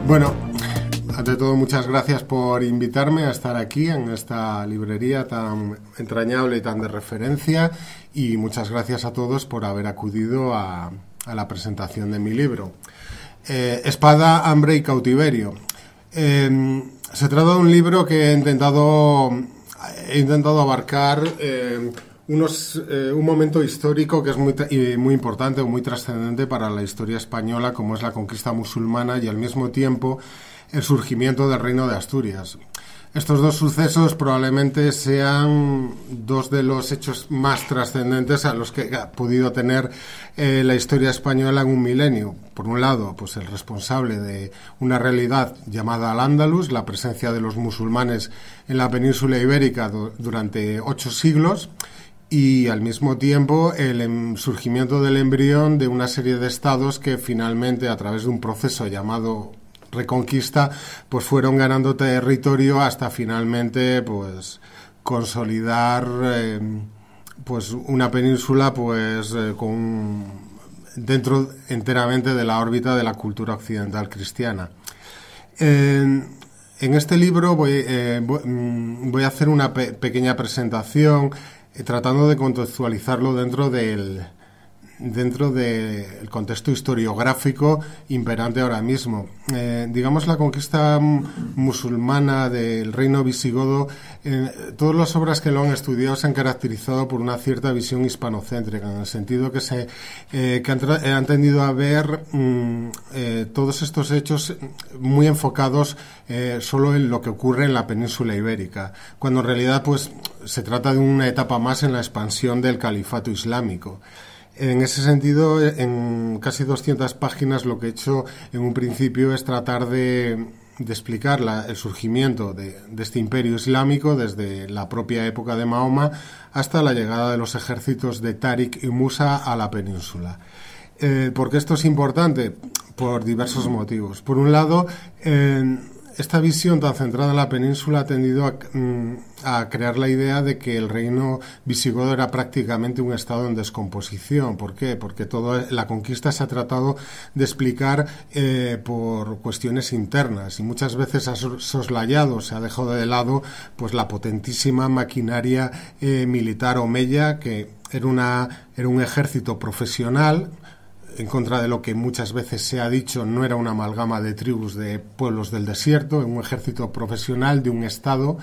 Bueno, ante todo, muchas gracias por invitarme a estar aquí en esta librería tan entrañable y tan de referencia, y muchas gracias a todos por haber acudido a la presentación de mi libro. Espada, hambre y cautiverio. Se trata de un libro que he intentado abarcar un momento histórico que es muy importante o muy trascendente para la historia española, como es la conquista musulmana y al mismo tiempo el surgimiento del Reino de Asturias. Estos dos sucesos probablemente sean dos de los hechos más trascendentes a los que ha podido tener la historia española en un milenio. Por un lado, pues el responsable de una realidad llamada Al-Ándalus, la presencia de los musulmanes en la península ibérica durante 8 siglos, y al mismo tiempo el surgimiento del embrión de una serie de estados que finalmente, a través de un proceso llamado Reconquista, pues fueron ganando territorio hasta finalmente pues consolidar pues una península pues dentro enteramente de la órbita de la cultura occidental cristiana. En este libro voy a hacer una pequeña presentación tratando de contextualizarlo dentro del contexto historiográfico imperante ahora mismo. Digamos, la conquista musulmana del reino visigodo, todas las obras que lo han estudiado se han caracterizado por una cierta visión hispanocéntrica, en el sentido que han tendido a ver todos estos hechos muy enfocados solo en lo que ocurre en la península ibérica, cuando en realidad pues se trata de una etapa más en la expansión del califato islámico. En ese sentido, en casi 200 páginas, lo que he hecho en un principio es tratar de explicar el surgimiento de este imperio islámico desde la propia época de Mahoma hasta la llegada de los ejércitos de Tariq y Musa a la península. ¿Por qué esto es importante? Por diversos motivos. Por un lado, esta visión tan centrada en la península ha tendido a crear la idea de que el reino visigodo era prácticamente un estado en descomposición. ¿Por qué? Porque toda la conquista se ha tratado de explicar por cuestiones internas, y muchas veces ha soslayado, se ha dejado de lado pues la potentísima maquinaria militar omeya, que era un ejército profesional, en contra de lo que muchas veces se ha dicho. No era una amalgama de tribus de pueblos del desierto, un ejército profesional de un estado,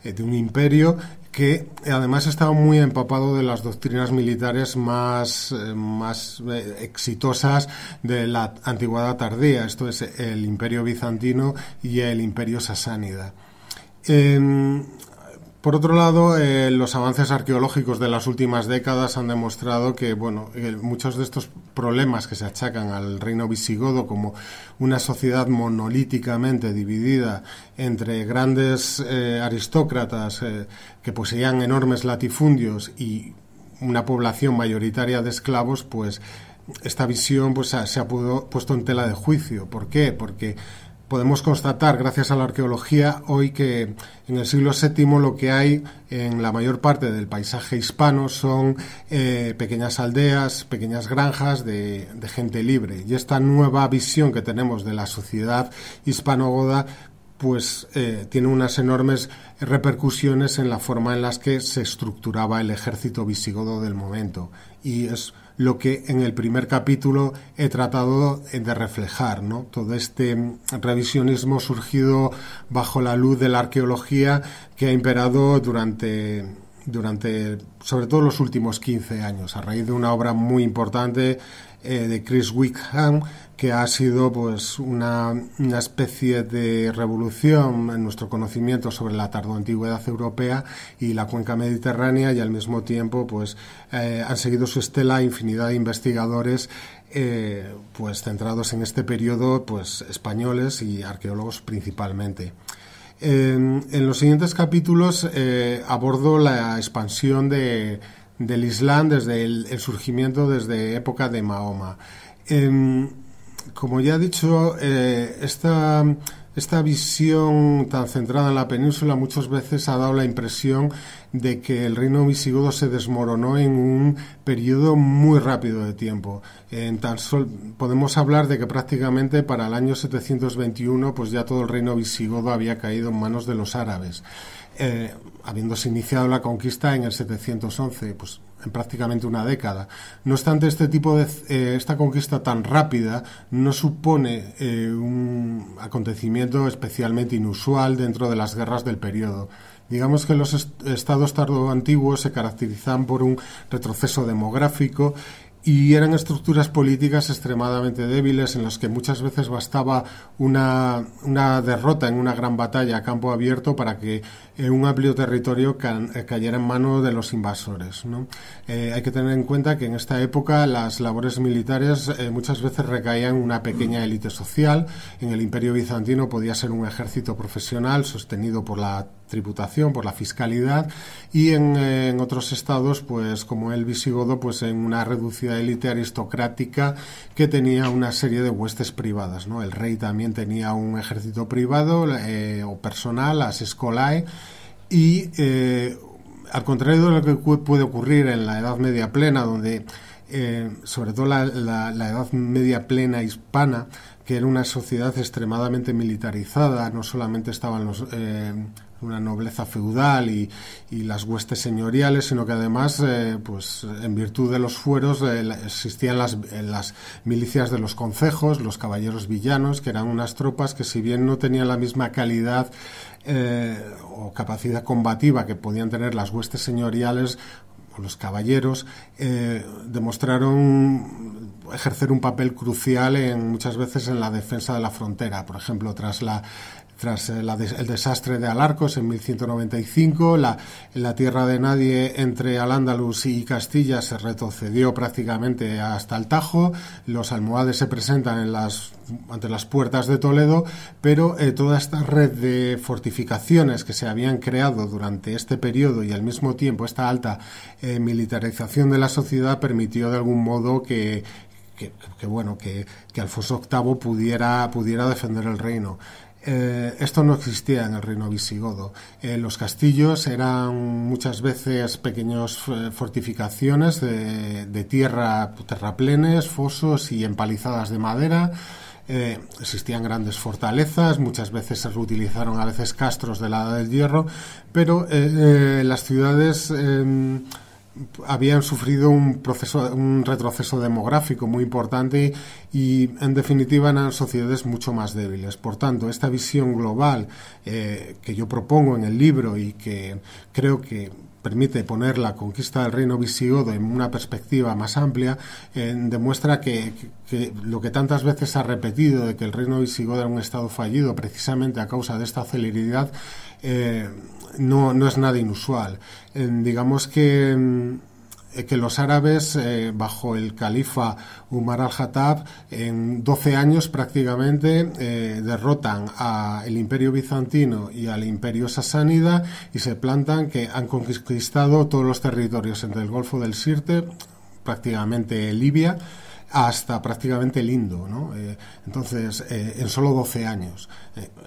de un imperio, que además estaba muy empapado de las doctrinas militares más exitosas de la antigüedad tardía, esto es el imperio bizantino y el imperio sasánida. Por otro lado, los avances arqueológicos de las últimas décadas han demostrado que muchos de estos problemas que se achacan al reino visigodo como una sociedad monolíticamente dividida entre grandes aristócratas que poseían enormes latifundios y una población mayoritaria de esclavos, pues esta visión pues se ha puesto en tela de juicio. ¿Por qué? Porque podemos constatar, gracias a la arqueología, hoy que en el siglo VII lo que hay en la mayor parte del paisaje hispano son pequeñas aldeas, pequeñas granjas de gente libre. Y esta nueva visión que tenemos de la sociedad hispanogoda pues tiene unas enormes repercusiones en la forma en las que se estructuraba el ejército visigodo del momento. Y es lo que en el primer capítulo he tratado de reflejar, ¿no? Todo este revisionismo surgido bajo la luz de la arqueología que ha imperado durante sobre todo los últimos 15 años, a raíz de una obra muy importante de Chris Wickham, que ha sido pues una especie de revolución en nuestro conocimiento sobre la tardoantigüedad europea y la cuenca mediterránea, y al mismo tiempo pues han seguido su estela infinidad de investigadores pues centrados en este periodo, pues españoles y arqueólogos principalmente. En los siguientes capítulos abordo la expansión del Islam desde el surgimiento desde época de Mahoma. Como ya he dicho, esta esta visión tan centrada en la península muchas veces ha dado la impresión de que el reino visigodo se desmoronó en un periodo muy rápido de tiempo. Podemos hablar de que prácticamente para el año 721 pues ya todo el reino visigodo había caído en manos de los árabes. Habiéndose iniciado la conquista en el 711, pues en prácticamente una década. No obstante, esta conquista tan rápida no supone un acontecimiento especialmente inusual dentro de las guerras del periodo. Digamos que los estados tardoantiguos se caracterizaban por un retroceso demográfico y eran estructuras políticas extremadamente débiles en las que muchas veces bastaba una derrota en una gran batalla a campo abierto para que un amplio territorio cayera en manos de los invasores, ¿no? Hay que tener en cuenta que en esta época las labores militares muchas veces recaían en una pequeña élite social. En el Imperio Bizantino podía ser un ejército profesional sostenido por la tributación, por la fiscalidad, y en otros estados, pues como el visigodo, pues en una reducida élite aristocrática que tenía una serie de huestes privadas, ¿no? El rey también tenía un ejército privado o personal, las escolae, y al contrario de lo que puede ocurrir en la Edad Media plena, donde sobre todo la Edad Media plena hispana, que era una sociedad extremadamente militarizada, no solamente estaban una nobleza feudal y las huestes señoriales, sino que además, pues en virtud de los fueros, existían las milicias de los concejos, los caballeros villanos, que eran unas tropas que, si bien no tenían la misma calidad o capacidad combativa que podían tener las huestes señoriales, los caballeros, demostraron ejercer un papel crucial muchas veces en la defensa de la frontera. Por ejemplo, tras el desastre de Alarcos en 1195, la tierra de nadie entre Al-Ándalus y Castilla se retrocedió prácticamente hasta el Tajo. Los almohades se presentan ante las puertas de Toledo, pero toda esta red de fortificaciones que se habían creado durante este periodo y al mismo tiempo esta alta militarización de la sociedad permitió de algún modo que Alfonso VIII pudiera defender el reino. Esto no existía en el reino visigodo. Los castillos eran muchas veces pequeñas fortificaciones de terraplenes, fosos y empalizadas de madera. Existían grandes fortalezas, muchas veces se reutilizaron a veces castros de la Edad del Hierro, pero las ciudades habían sufrido un retroceso demográfico muy importante y, en definitiva, eran sociedades mucho más débiles. Por tanto, esta visión global que yo propongo en el libro y que creo que permite poner la conquista del reino visigodo en una perspectiva más amplia, demuestra que lo que tantas veces se ha repetido de que el reino visigodo era un estado fallido precisamente a causa de esta celeridad, no es nada inusual. Digamos que los árabes, bajo el califa Umar al-Khattab, en 12 años prácticamente derrotan al Imperio Bizantino y al Imperio Sasánida y se plantan que han conquistado todos los territorios entre el Golfo del Sirte, prácticamente Libia, hasta prácticamente el Indo, ¿no? Entonces, en solo 12 años.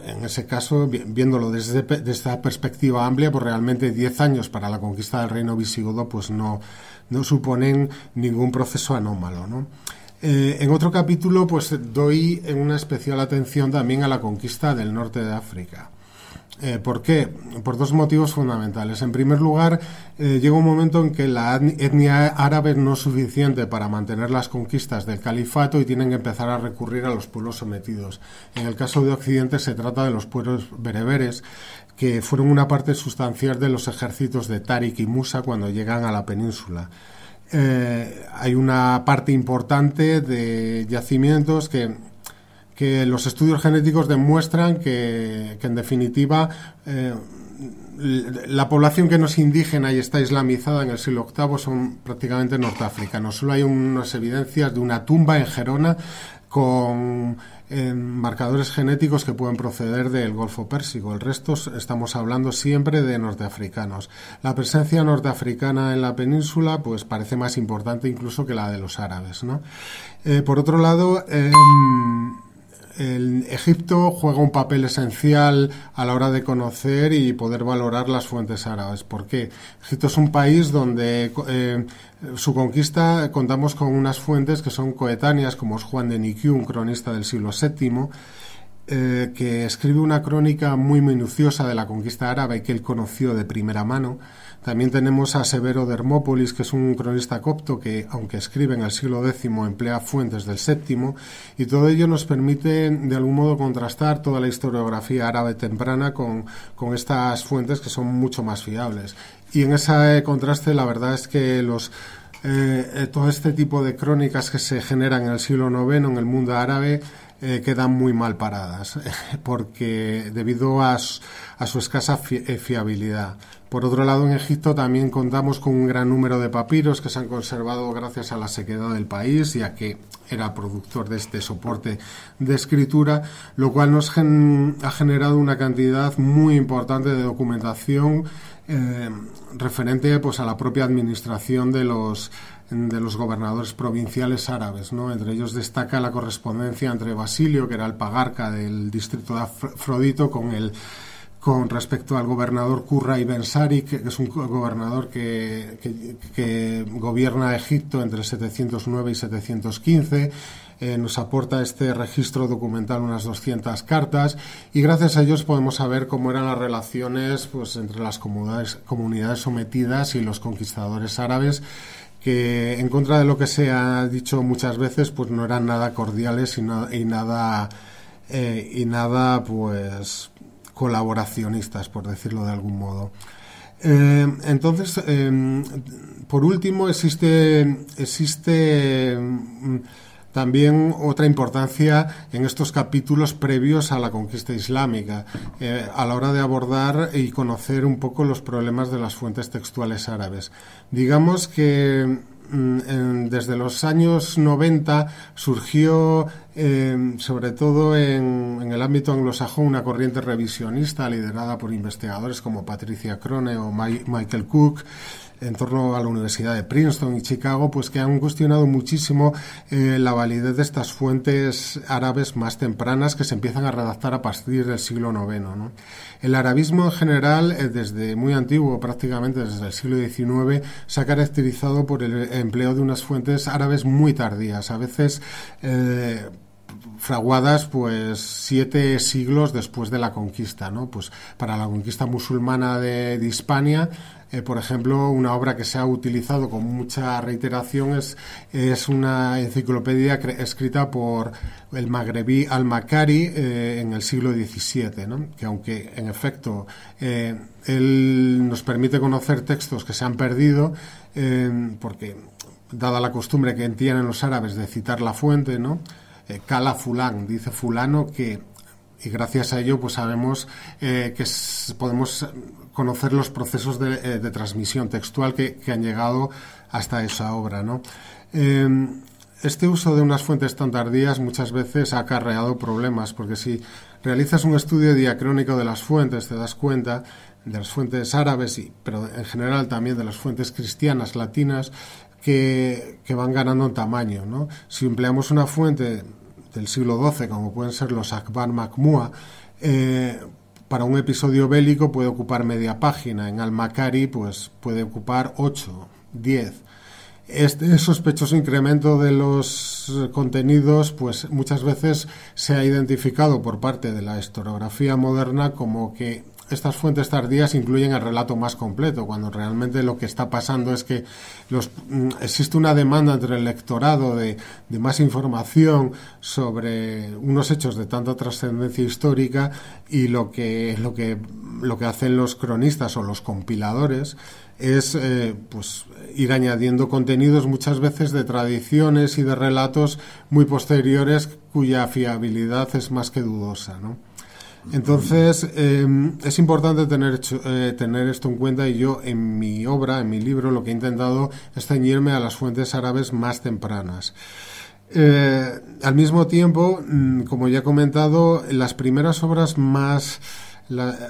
En ese caso, viéndolo desde esta perspectiva amplia, pues realmente 10 años para la conquista del reino visigodo pues no suponen ningún proceso anómalo, ¿no? En otro capítulo pues doy una especial atención también a la conquista del norte de África. ¿Por qué? Por dos motivos fundamentales. En primer lugar, llega un momento en que la etnia árabe no es suficiente para mantener las conquistas del califato y tienen que empezar a recurrir a los pueblos sometidos. En el caso de Occidente se trata de los pueblos bereberes, que fueron una parte sustancial de los ejércitos de Tarik y Musa cuando llegan a la península. Hay una parte importante de yacimientos que los estudios genéticos demuestran que en definitiva la población que no es indígena y está islamizada en el siglo VIII son prácticamente norteafricanos. Solo hay unas evidencias de una tumba en Gerona con marcadores genéticos que pueden proceder del Golfo Pérsico. El resto estamos hablando siempre de norteafricanos. La presencia norteafricana en la península pues parece más importante incluso que la de los árabes, ¿no? Por otro lado, Egipto juega un papel esencial a la hora de conocer y poder valorar las fuentes árabes. ¿Por qué? Egipto es un país donde su conquista contamos con unas fuentes que son coetáneas, como es Juan de Nikiu, un cronista del siglo VII, que escribe una crónica muy minuciosa de la conquista árabe que él conoció de primera mano. También tenemos a Severo de Hermópolis, que es un cronista copto que, aunque escribe en el siglo X, emplea fuentes del VII, y todo ello nos permite, de algún modo, contrastar toda la historiografía árabe temprana con estas fuentes que son mucho más fiables. Y en ese contraste, la verdad es que todo este tipo de crónicas que se generan en el siglo IX en el mundo árabe quedan muy mal paradas, porque debido a su escasa fiabilidad. Por otro lado, en Egipto también contamos con un gran número de papiros que se han conservado gracias a la sequedad del país, ya que era productor de este soporte de escritura, lo cual nos ha generado una cantidad muy importante de documentación referente pues a la propia administración de los gobernadores provinciales árabes, ¿no? Entre ellos destaca la correspondencia entre Basilio, que era el pagarca del distrito de Afrodito, con respecto al gobernador Qurra ibn Sari, que es un gobernador que gobierna Egipto entre 709 y 715. Nos aporta este registro documental unas 200 cartas, y gracias a ellos podemos saber cómo eran las relaciones pues entre las comunidades sometidas y los conquistadores árabes, que, en contra de lo que se ha dicho muchas veces, pues no eran nada cordiales y nada pues colaboracionistas, por decirlo de algún modo. Entonces, por último, existe también otra importancia en estos capítulos previos a la conquista islámica, a la hora de abordar y conocer un poco los problemas de las fuentes textuales árabes. Digamos que desde los años 90 surgió, sobre todo en el ámbito anglosajón, una corriente revisionista liderada por investigadores como Patricia Crone o Michael Cook, en torno a la Universidad de Princeton y Chicago, pues que han cuestionado muchísimo la validez de estas fuentes árabes más tempranas que se empiezan a redactar a partir del siglo IX, ¿no? El arabismo en general, desde muy antiguo, prácticamente desde el siglo XIX, se ha caracterizado por el empleo de unas fuentes árabes muy tardías, a veces fraguadas pues 7 siglos después de la conquista, ¿no? Pues para la conquista musulmana de Hispania, por ejemplo, una obra que se ha utilizado con mucha reiteración es una enciclopedia escrita por el magrebí al-Makari en el siglo XVII, ¿no? Que aunque en efecto él nos permite conocer textos que se han perdido, porque dada la costumbre que tienen los árabes de citar la fuente, ¿no? Cala fulán, dice fulano que, y gracias a ello pues sabemos podemos conocer los procesos de transmisión textual que han llegado hasta esa obra, ¿no? Este uso de unas fuentes tan tardías muchas veces ha acarreado problemas, porque si realizas un estudio diacrónico de las fuentes te das cuenta de las fuentes árabes, pero en general también de las fuentes cristianas, latinas, que van ganando en tamaño, ¿no? Si empleamos una fuente del siglo XII, como pueden ser los Akbar Makmua, para un episodio bélico puede ocupar media página. En Al-Makari pues puede ocupar 8, 10. Este sospechoso incremento de los contenidos pues muchas veces se ha identificado por parte de la historiografía moderna como que estas fuentes tardías incluyen el relato más completo, cuando realmente lo que está pasando es que existe una demanda entre el lectorado de más información sobre unos hechos de tanta trascendencia histórica, y lo que hacen los cronistas o los compiladores es pues ir añadiendo contenidos muchas veces de tradiciones y de relatos muy posteriores cuya fiabilidad es más que dudosa, ¿no? Entonces, es importante tener esto en cuenta, y yo en mi obra, en mi libro, lo que he intentado es ceñirme a las fuentes árabes más tempranas. Al mismo tiempo, como ya he comentado, las primeras obras más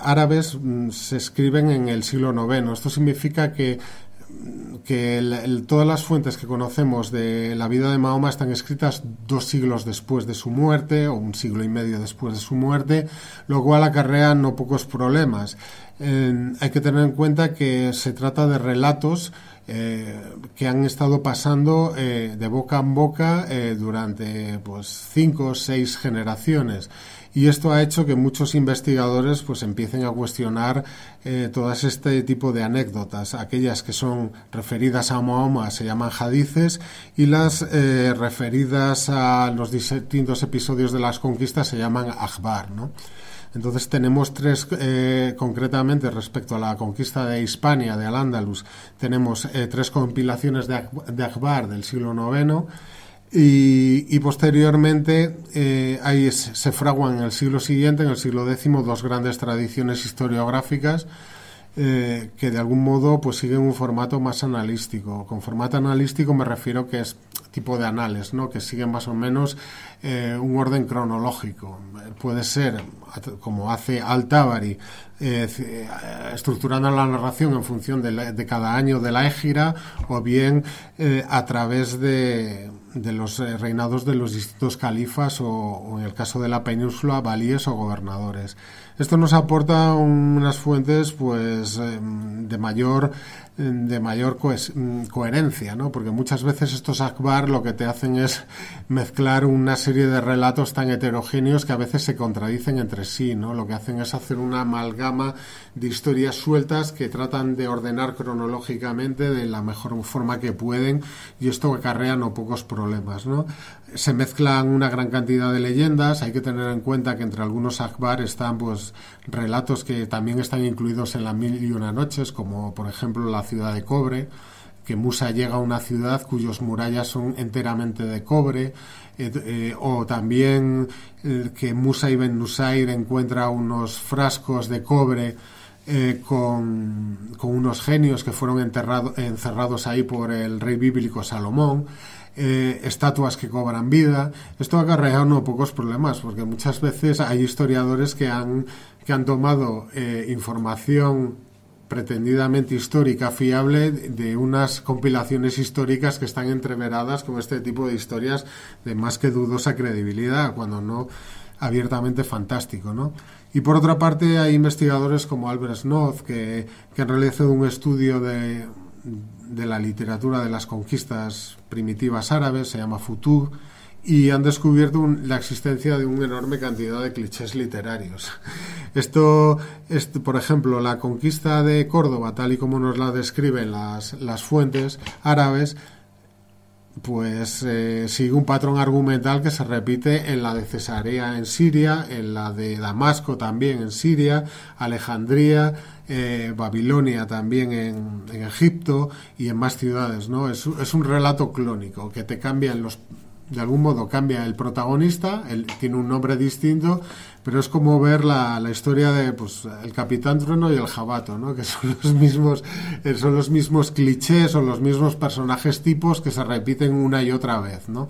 árabes se escriben en el siglo IX. Esto significa que todas las fuentes que conocemos de la vida de Mahoma están escritas 2 siglos después de su muerte o 1 siglo y medio después de su muerte, lo cual acarrea no pocos problemas. Hay que tener en cuenta que se trata de relatos que han estado pasando de boca en boca durante 5 o 6 generaciones. Y esto ha hecho que muchos investigadores pues empiecen a cuestionar todas este tipo de anécdotas. Aquellas que son referidas a Mahoma se llaman hadices y las referidas a los distintos episodios de las conquistas se llaman akhbar, ¿no? Entonces tenemos 3, concretamente respecto a la conquista de Hispania, de Al-Ándalus, tenemos 3 compilaciones de akhbar del siglo IX. Y posteriormente ahí se fraguan en el siglo siguiente, en el siglo X, 2 grandes tradiciones historiográficas que de algún modo pues siguen un formato más analístico. Con formato analístico me refiero que es tipo de anales, ¿no? Que siguen más o menos un orden cronológico. Puede ser, como hace Al-Tabari, estructurando la narración en función de cada año de la égira, o bien a través de los reinados de los distintos califas o en el caso de la península, valíes o gobernadores. Esto nos aporta unas fuentes pues de mayor coherencia, ¿no? Porque muchas veces estos akhbar lo que te hacen es mezclar una serie de relatos tan heterogéneos que a veces se contradicen entre sí, ¿no? Lo que hacen es hacer una amalgama de historias sueltas que tratan de ordenar cronológicamente de la mejor forma que pueden, y esto acarrea no pocos problemas, ¿no? Se mezclan una gran cantidad de leyendas. Hay que tener en cuenta que entre algunos akhbar están pues relatos que también están incluidos en la Mil y una noches, como por ejemplo la ciudad de cobre, que Musa llega a una ciudad cuyos murallas son enteramente de cobre, o también que Musa ibn Nusair encuentra unos frascos de cobre con unos genios que fueron encerrados ahí por el rey bíblico Salomón. Estatuas que cobran vida. Esto ha acarreado no pocos problemas, porque muchas veces hay historiadores que han tomado información pretendidamente histórica fiable de unas compilaciones históricas que están entreveradas con este tipo de historias de más que dudosa credibilidad, cuando no abiertamente fantástico, ¿no? Y por otra parte hay investigadores como Albert Snoth que han realizado un estudio de la literatura de las conquistas primitivas árabes, se llama Futuh, y han descubierto la existencia de una enorme cantidad de clichés literarios. Esto, por ejemplo, la conquista de Córdoba, tal y como nos la describen las fuentes árabes, pues sigue un patrón argumental que se repite en la de Cesarea en Siria, en la de Damasco también en Siria, Alejandría, Babilonia también en Egipto y en más ciudades, ¿no? Es un relato clónico que te cambia de algún modo cambia el protagonista, tiene un nombre distinto, pero es como ver la historia de pues el Capitán Trueno y el Jabato, ¿no? Que son los mismos clichés o los mismos personajes tipos que se repiten una y otra vez, ¿no?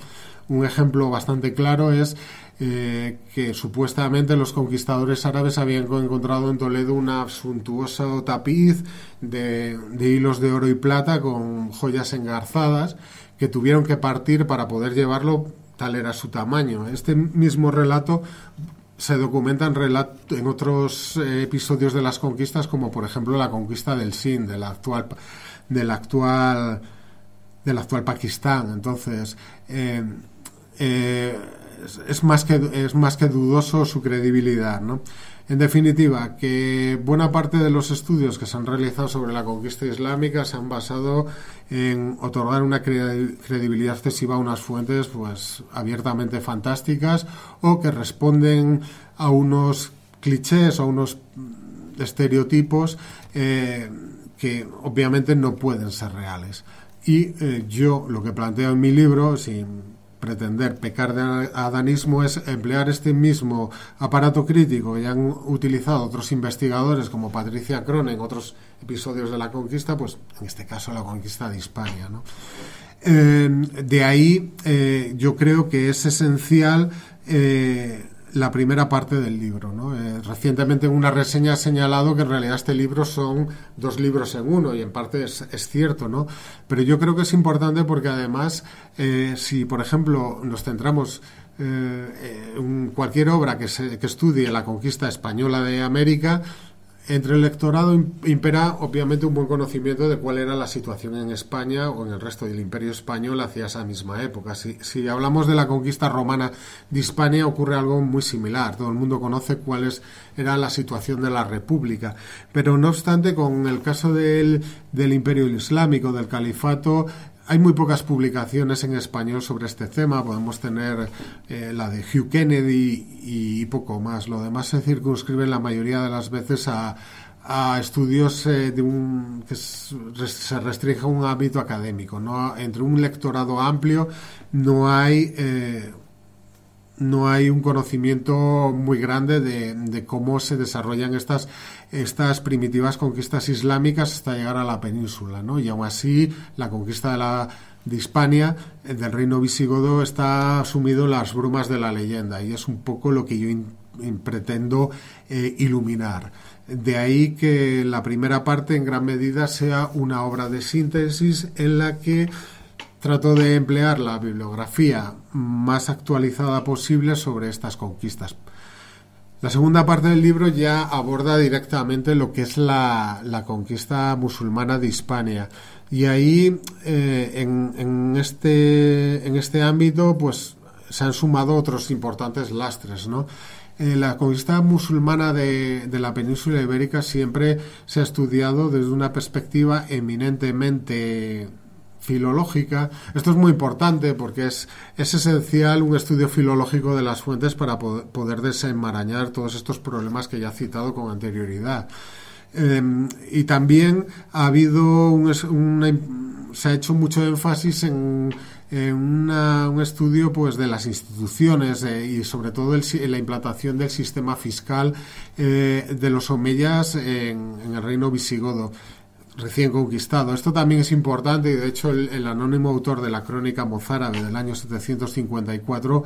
Un ejemplo bastante claro es que supuestamente los conquistadores árabes habían encontrado en Toledo un suntuoso tapiz de hilos de oro y plata con joyas engarzadas que tuvieron que partir para poder llevarlo, tal era su tamaño. Este mismo relato se documenta en otros episodios de las conquistas, como por ejemplo la conquista del Sind, del actual Pakistán. Entonces es más que dudoso su credibilidad, ¿no? En definitiva, que buena parte de los estudios que se han realizado sobre la conquista islámica se han basado en otorgar una credibilidad excesiva a unas fuentes pues abiertamente fantásticas o que responden a unos clichés o a unos estereotipos que obviamente no pueden ser reales. Y yo lo que planteo en mi libro, sin pretender pecar de adanismo, es emplear este mismo aparato crítico que ya han utilizado otros investigadores como Patricia Crone en otros episodios de la conquista, pues en este caso la conquista de Hispania, ¿no? De ahí yo creo que es esencial la primera parte del libro, ¿no? Recientemente en una reseña ha señalado que en realidad este libro son dos libros en uno, y en parte es cierto, ¿no? Pero yo creo que es importante porque además, si por ejemplo nos centramos en cualquier obra que estudie la conquista española de América, entre el lectorado impera obviamente un buen conocimiento de cuál era la situación en España o en el resto del Imperio Español hacia esa misma época. Si hablamos de la conquista romana de Hispania, ocurre algo muy similar. Todo el mundo conoce era la situación de la República. Pero no obstante, con el caso del Imperio Islámico, del Califato, hay muy pocas publicaciones en español sobre este tema. Podemos tener la de Hugh Kennedy y poco más. Lo demás se circunscribe la mayoría de las veces a estudios que se restringe a un ámbito académico, ¿no? Entre un lectorado amplio no hay un conocimiento muy grande de cómo se desarrollan estas primitivas conquistas islámicas hasta llegar a la península, ¿no? Y aún así la conquista de Hispania, del reino visigodo, está sumido en las brumas de la leyenda, y es un poco lo que yo pretendo iluminar. De ahí que la primera parte en gran medida sea una obra de síntesis en la que trato de emplear la bibliografía más actualizada posible sobre estas conquistas. La segunda parte del libro ya aborda directamente lo que es la conquista musulmana de Hispania, y ahí en este ámbito pues se han sumado otros importantes lastres, ¿no? La conquista musulmana de la península ibérica siempre se ha estudiado desde una perspectiva eminentemente filológica. Esto es muy importante porque es esencial un estudio filológico de las fuentes para poder desenmarañar todos estos problemas que ya he citado con anterioridad. Y también ha habido se ha hecho mucho énfasis en un estudio pues de las instituciones y sobre todo en la implantación del sistema fiscal de los omeyas en el reino visigodo recién conquistado. Esto también es importante, y de hecho el anónimo autor de la crónica mozárabe del año 754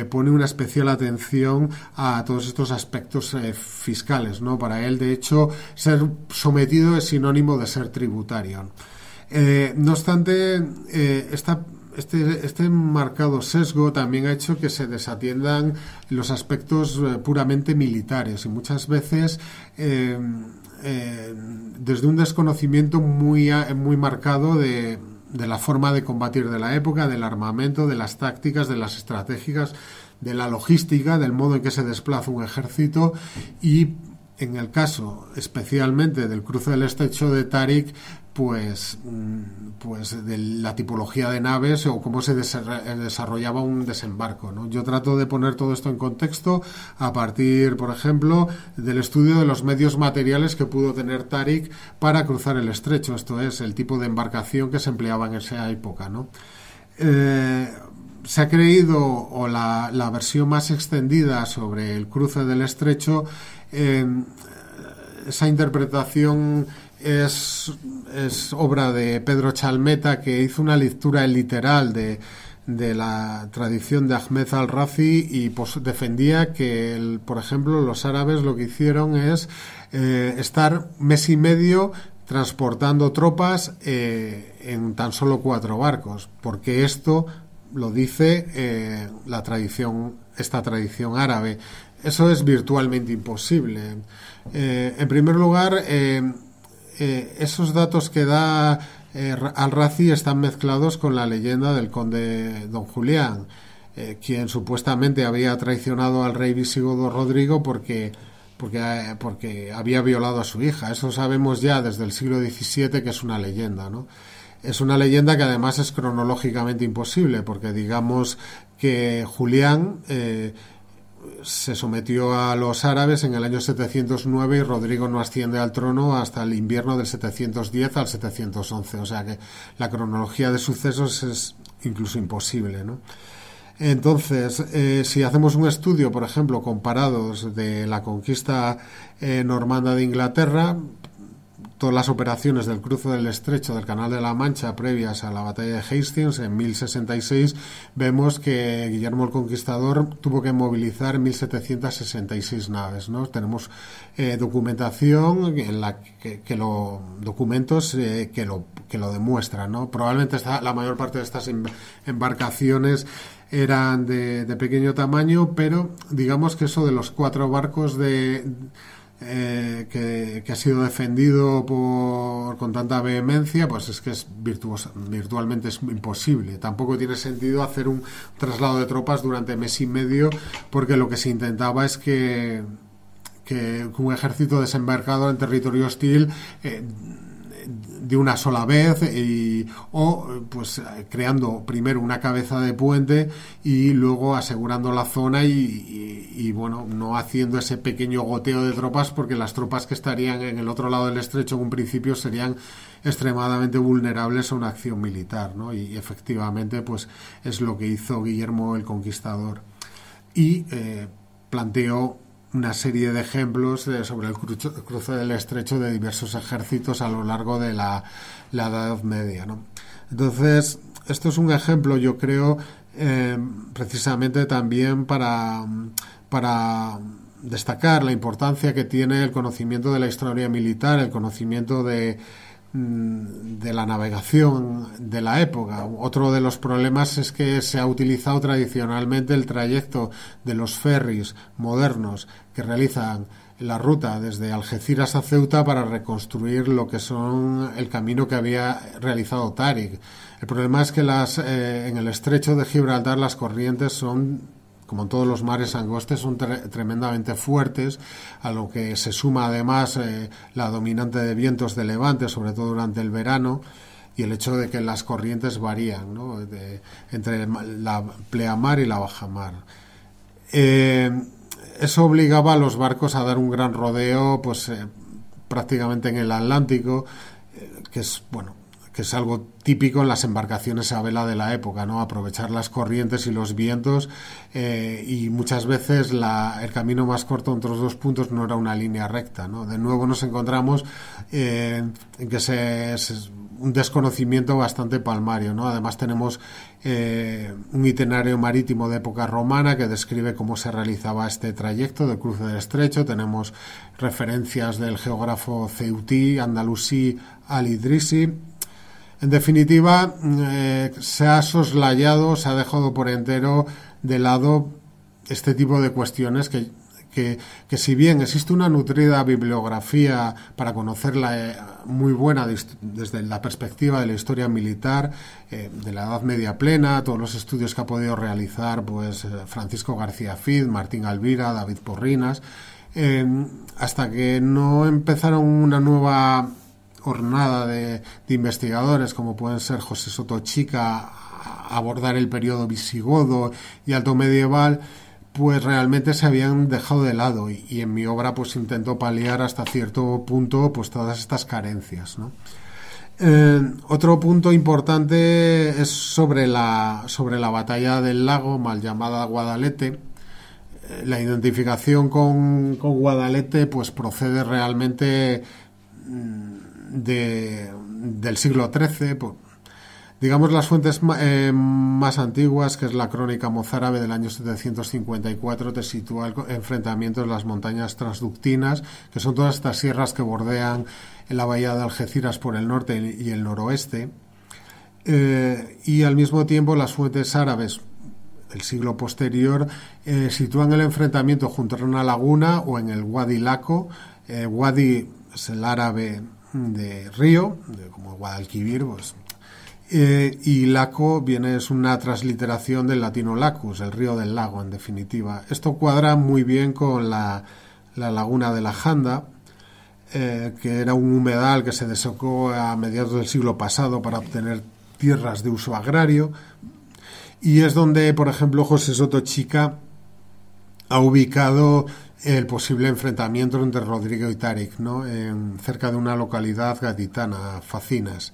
pone una especial atención a todos estos aspectos fiscales, ¿no? Para él, de hecho, ser sometido es sinónimo de ser tributario. No obstante, este marcado sesgo también ha hecho que se desatiendan los aspectos puramente militares, y muchas veces desde un desconocimiento muy marcado de la forma de combatir de la época, del armamento, de las tácticas, de las estratégicas, de la logística, del modo en que se desplaza un ejército, y en el caso especialmente del cruce del estrecho de Tarik, pues de la tipología de naves o cómo se desarrollaba un desembarco, ¿no? Yo trato de poner todo esto en contexto a partir, por ejemplo, del estudio de los medios materiales que pudo tener Tarik para cruzar el estrecho, esto es, el tipo de embarcación que se empleaba en esa época, ¿no? Se ha creído, o la versión más extendida sobre el cruce del estrecho, esa interpretación es obra de Pedro Chalmeta, que hizo una lectura literal de la tradición de Ahmed al-Razi y pues defendía que, por ejemplo, los árabes lo que hicieron es estar mes y medio transportando tropas en tan solo 4 barcos, porque esto lo dice esta tradición árabe. Eso es virtualmente imposible. En primer lugar, esos datos que da al-Razi están mezclados con la leyenda del conde Don Julián, quien supuestamente había traicionado al rey visigodo Rodrigo porque había violado a su hija. Eso sabemos ya desde el siglo XVII que es una leyenda, ¿no? Es una leyenda que además es cronológicamente imposible, porque digamos que Julián se sometió a los árabes en el año 709 y Rodrigo no asciende al trono hasta el invierno del 710 al 711, o sea que la cronología de sucesos es incluso imposible, ¿no? Entonces, si hacemos un estudio, por ejemplo, comparados de la conquista normanda de Inglaterra, todas las operaciones del cruce del Estrecho del Canal de la Mancha previas a la batalla de Hastings en 1066, vemos que Guillermo el Conquistador tuvo que movilizar 1766 naves, ¿no? Tenemos documentación en la documentos que lo demuestran, ¿no? Probablemente la mayor parte de estas embarcaciones eran de pequeño tamaño, pero digamos que eso de los 4 barcos que ha sido defendido con tanta vehemencia, pues es que virtualmente es imposible. Tampoco tiene sentido hacer un traslado de tropas durante mes y medio, porque lo que se intentaba es que un ejército desembarcado en territorio hostil de una sola vez o creando primero una cabeza de puente y luego asegurando la zona y bueno, no haciendo ese pequeño goteo de tropas, porque las tropas que estarían en el otro lado del estrecho en un principio serían extremadamente vulnerables a una acción militar, ¿no? Y efectivamente pues es lo que hizo Guillermo el Conquistador y planteó una serie de ejemplos sobre el cruce del estrecho de diversos ejércitos a lo largo de la Edad Media, ¿no? Entonces, esto es un ejemplo, yo creo, precisamente también para destacar la importancia que tiene el conocimiento de la historia militar, el conocimiento de la navegación de la época. Otro de los problemas es que se ha utilizado tradicionalmente el trayecto de los ferries modernos que realizan la ruta desde Algeciras a Ceuta para reconstruir lo que son el camino que había realizado Táriq. El problema es que en el estrecho de Gibraltar las corrientes son, como en todos los mares angostes, son tremendamente fuertes, a lo que se suma además la dominante de vientos de levante, sobre todo durante el verano, y el hecho de que las corrientes varían, ¿no? Entre la pleamar y la bajamar. Eso obligaba a los barcos a dar un gran rodeo, prácticamente en el Atlántico, que es algo típico en las embarcaciones a vela de la época, ¿no? Aprovechar las corrientes y los vientos, y muchas veces el camino más corto entre los dos puntos no era una línea recta, ¿no? De nuevo nos encontramos en que es un desconocimiento bastante palmario, ¿no? Además tenemos un itinerario marítimo de época romana que describe cómo se realizaba este trayecto del cruce del estrecho. Tenemos referencias del geógrafo ceutí andalusí Al-Idrisi. En definitiva, se ha soslayado, se ha dejado por entero de lado este tipo de cuestiones que si bien existe una nutrida bibliografía para conocerla muy buena desde la perspectiva de la historia militar, de la Edad Media plena, todos los estudios que ha podido realizar Francisco García Fid, Martín Alvira, David Porrinas, hasta que no empezaron una nueva hornada de investigadores como pueden ser José Soto Chica a abordar el periodo visigodo y alto medieval, pues realmente se habían dejado de lado y en mi obra pues intento paliar hasta cierto punto pues todas estas carencias, ¿no? Otro punto importante es sobre la batalla del lago, mal llamada Guadalete. La identificación con Guadalete pues procede realmente del siglo XIII, digamos las fuentes más antiguas, que es la crónica mozárabe del año 754, te sitúa el enfrentamiento en las montañas transductinas, que son todas estas sierras que bordean en la bahía de Algeciras por el norte y el noroeste, y al mismo tiempo las fuentes árabes del siglo posterior sitúan el enfrentamiento junto a una laguna o en el Wadi Laco. Wadi es el árabe de río, como Guadalquivir, pues, y Laco es una transliteración del latino lacus, el río del lago, en definitiva. Esto cuadra muy bien con la laguna de la Janda, que era un humedal que se desocó a mediados del siglo pasado para obtener tierras de uso agrario, y es donde, por ejemplo, José Soto Chica ha ubicado el posible enfrentamiento entre Rodrigo y Táriq, ¿no? Cerca de una localidad gaditana, Facinas,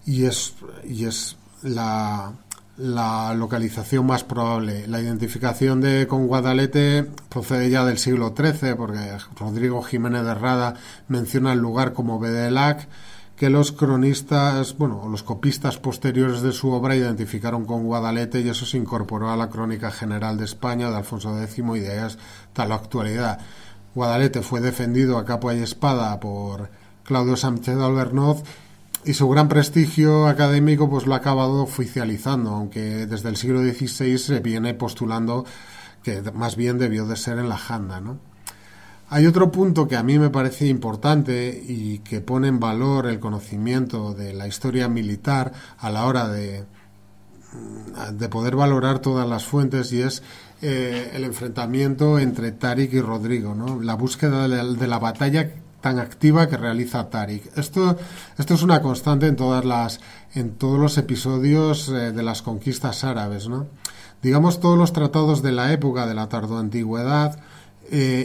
y es la la localización más probable. La identificación con Guadalete procede ya del siglo XIII, porque Rodrigo Jiménez de Rada menciona el lugar como Bedelac, que los cronistas, bueno, los copistas posteriores de su obra identificaron con Guadalete, y eso se incorporó a la Crónica General de España de Alfonso X, y de ahí hasta la actualidad. Guadalete fue defendido a capa y espada por Claudio Sánchez Albornoz, y su gran prestigio académico pues lo ha acabado oficializando, aunque desde el siglo XVI se viene postulando que más bien debió de ser en la Janda, ¿no? Hay otro punto que a mí me parece importante y que pone en valor el conocimiento de la historia militar a la hora de poder valorar todas las fuentes, y es el enfrentamiento entre Táriq y Rodrigo, ¿no? La búsqueda de la batalla tan activa que realiza Táriq. Esto es una constante en todos los episodios de las conquistas árabes, ¿no? Digamos, todos los tratados de la época de la tardoantigüedad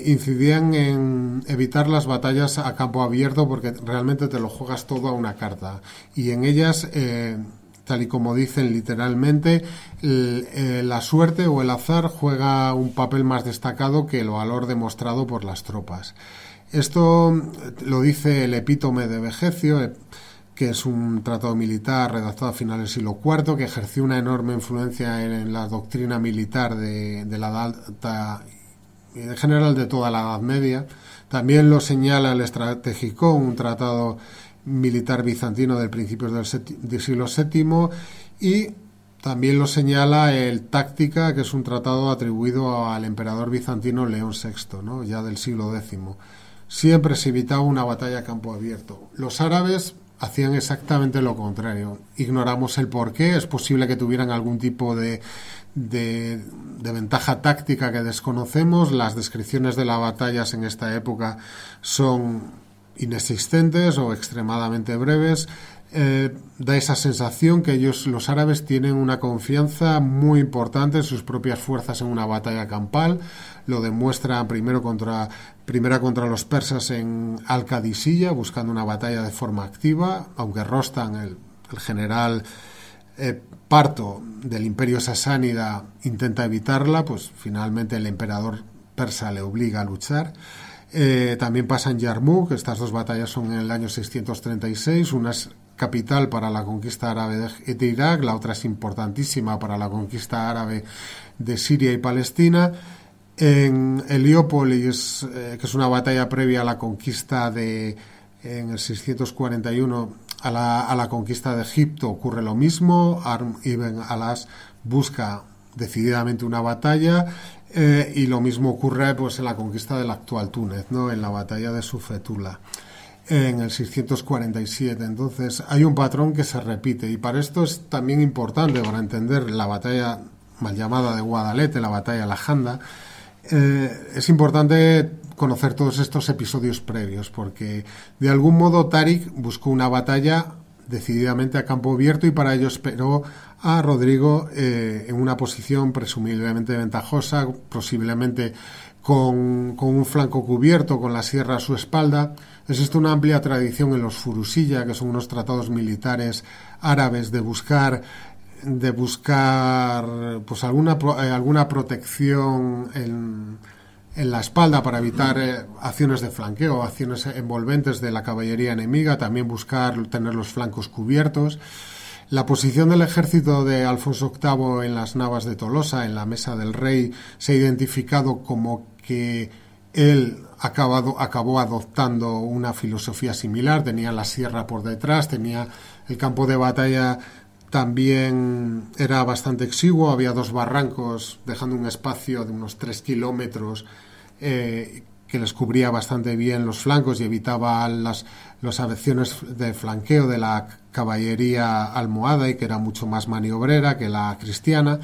incidían en evitar las batallas a campo abierto, porque realmente te lo juegas todo a una carta, y en ellas tal y como dicen literalmente, la suerte o el azar juega un papel más destacado que el valor demostrado por las tropas. Esto lo dice el Epítome de Vegecio, que es un tratado militar redactado a finales del siglo IV, que ejerció una enorme influencia en la doctrina militar de la Edad Alta y en general de toda la Edad Media. También lo señala el Estrategicón, un tratado militar bizantino del principios del siglo VII, y también lo señala el Táctica, que es un tratado atribuido al emperador bizantino León VI, ¿no? Ya del siglo X. Siempre se evitaba una batalla a campo abierto. Los árabes hacían exactamente lo contrario. Ignoramos el porqué. Es posible que tuvieran algún tipo de ventaja táctica que desconocemos. Las descripciones de las batallas en esta época son inexistentes o extremadamente breves. Da esa sensación que los árabes, tienen una confianza muy importante en sus propias fuerzas en una batalla campal. Lo demuestra primera contra los persas en Al-Qadisiyah, buscando una batalla de forma activa, aunque Rostam, el general parto del imperio sasánida, intenta evitarla, pues finalmente el emperador persa le obliga a luchar. También pasa en Yarmouk. Estas dos batallas son en el año 636, una es capital para la conquista árabe de Irak, la otra es importantísima para la conquista árabe de Siria y Palestina. En Heliópolis, que es una batalla previa a la conquista en el 641, a la conquista de Egipto, ocurre lo mismo. Amr ibn al-As busca decididamente una batalla, y lo mismo ocurre pues en la conquista del actual Túnez, ¿no? En la batalla de Sufetula en el 647. Entonces hay un patrón que se repite, y para esto es también importante, para entender la batalla mal llamada de Guadalete, la batalla de la Janda, es importante conocer todos estos episodios previos, porque de algún modo Táriq buscó una batalla decididamente a campo abierto, y para ello esperó a Rodrigo en una posición presumiblemente ventajosa, posiblemente con un flanco cubierto, con la sierra a su espalda. Existe una amplia tradición en los Furusilla, que son unos tratados militares árabes, de buscar pues alguna protección en la espalda para evitar acciones de flanqueo, acciones envolventes de la caballería enemiga, también buscar tener los flancos cubiertos. La posición del ejército de Alfonso VIII en las Navas de Tolosa, en la Mesa del Rey, se ha identificado como que él acabó adoptando una filosofía similar. Tenía la sierra por detrás, tenía el campo de batalla, también era bastante exiguo, había dos barrancos dejando un espacio de unos 3 kilómetros que les cubría bastante bien los flancos y evitaba las acciones de flanqueo de la caballería almohade, que era mucho más maniobrera que la cristiana.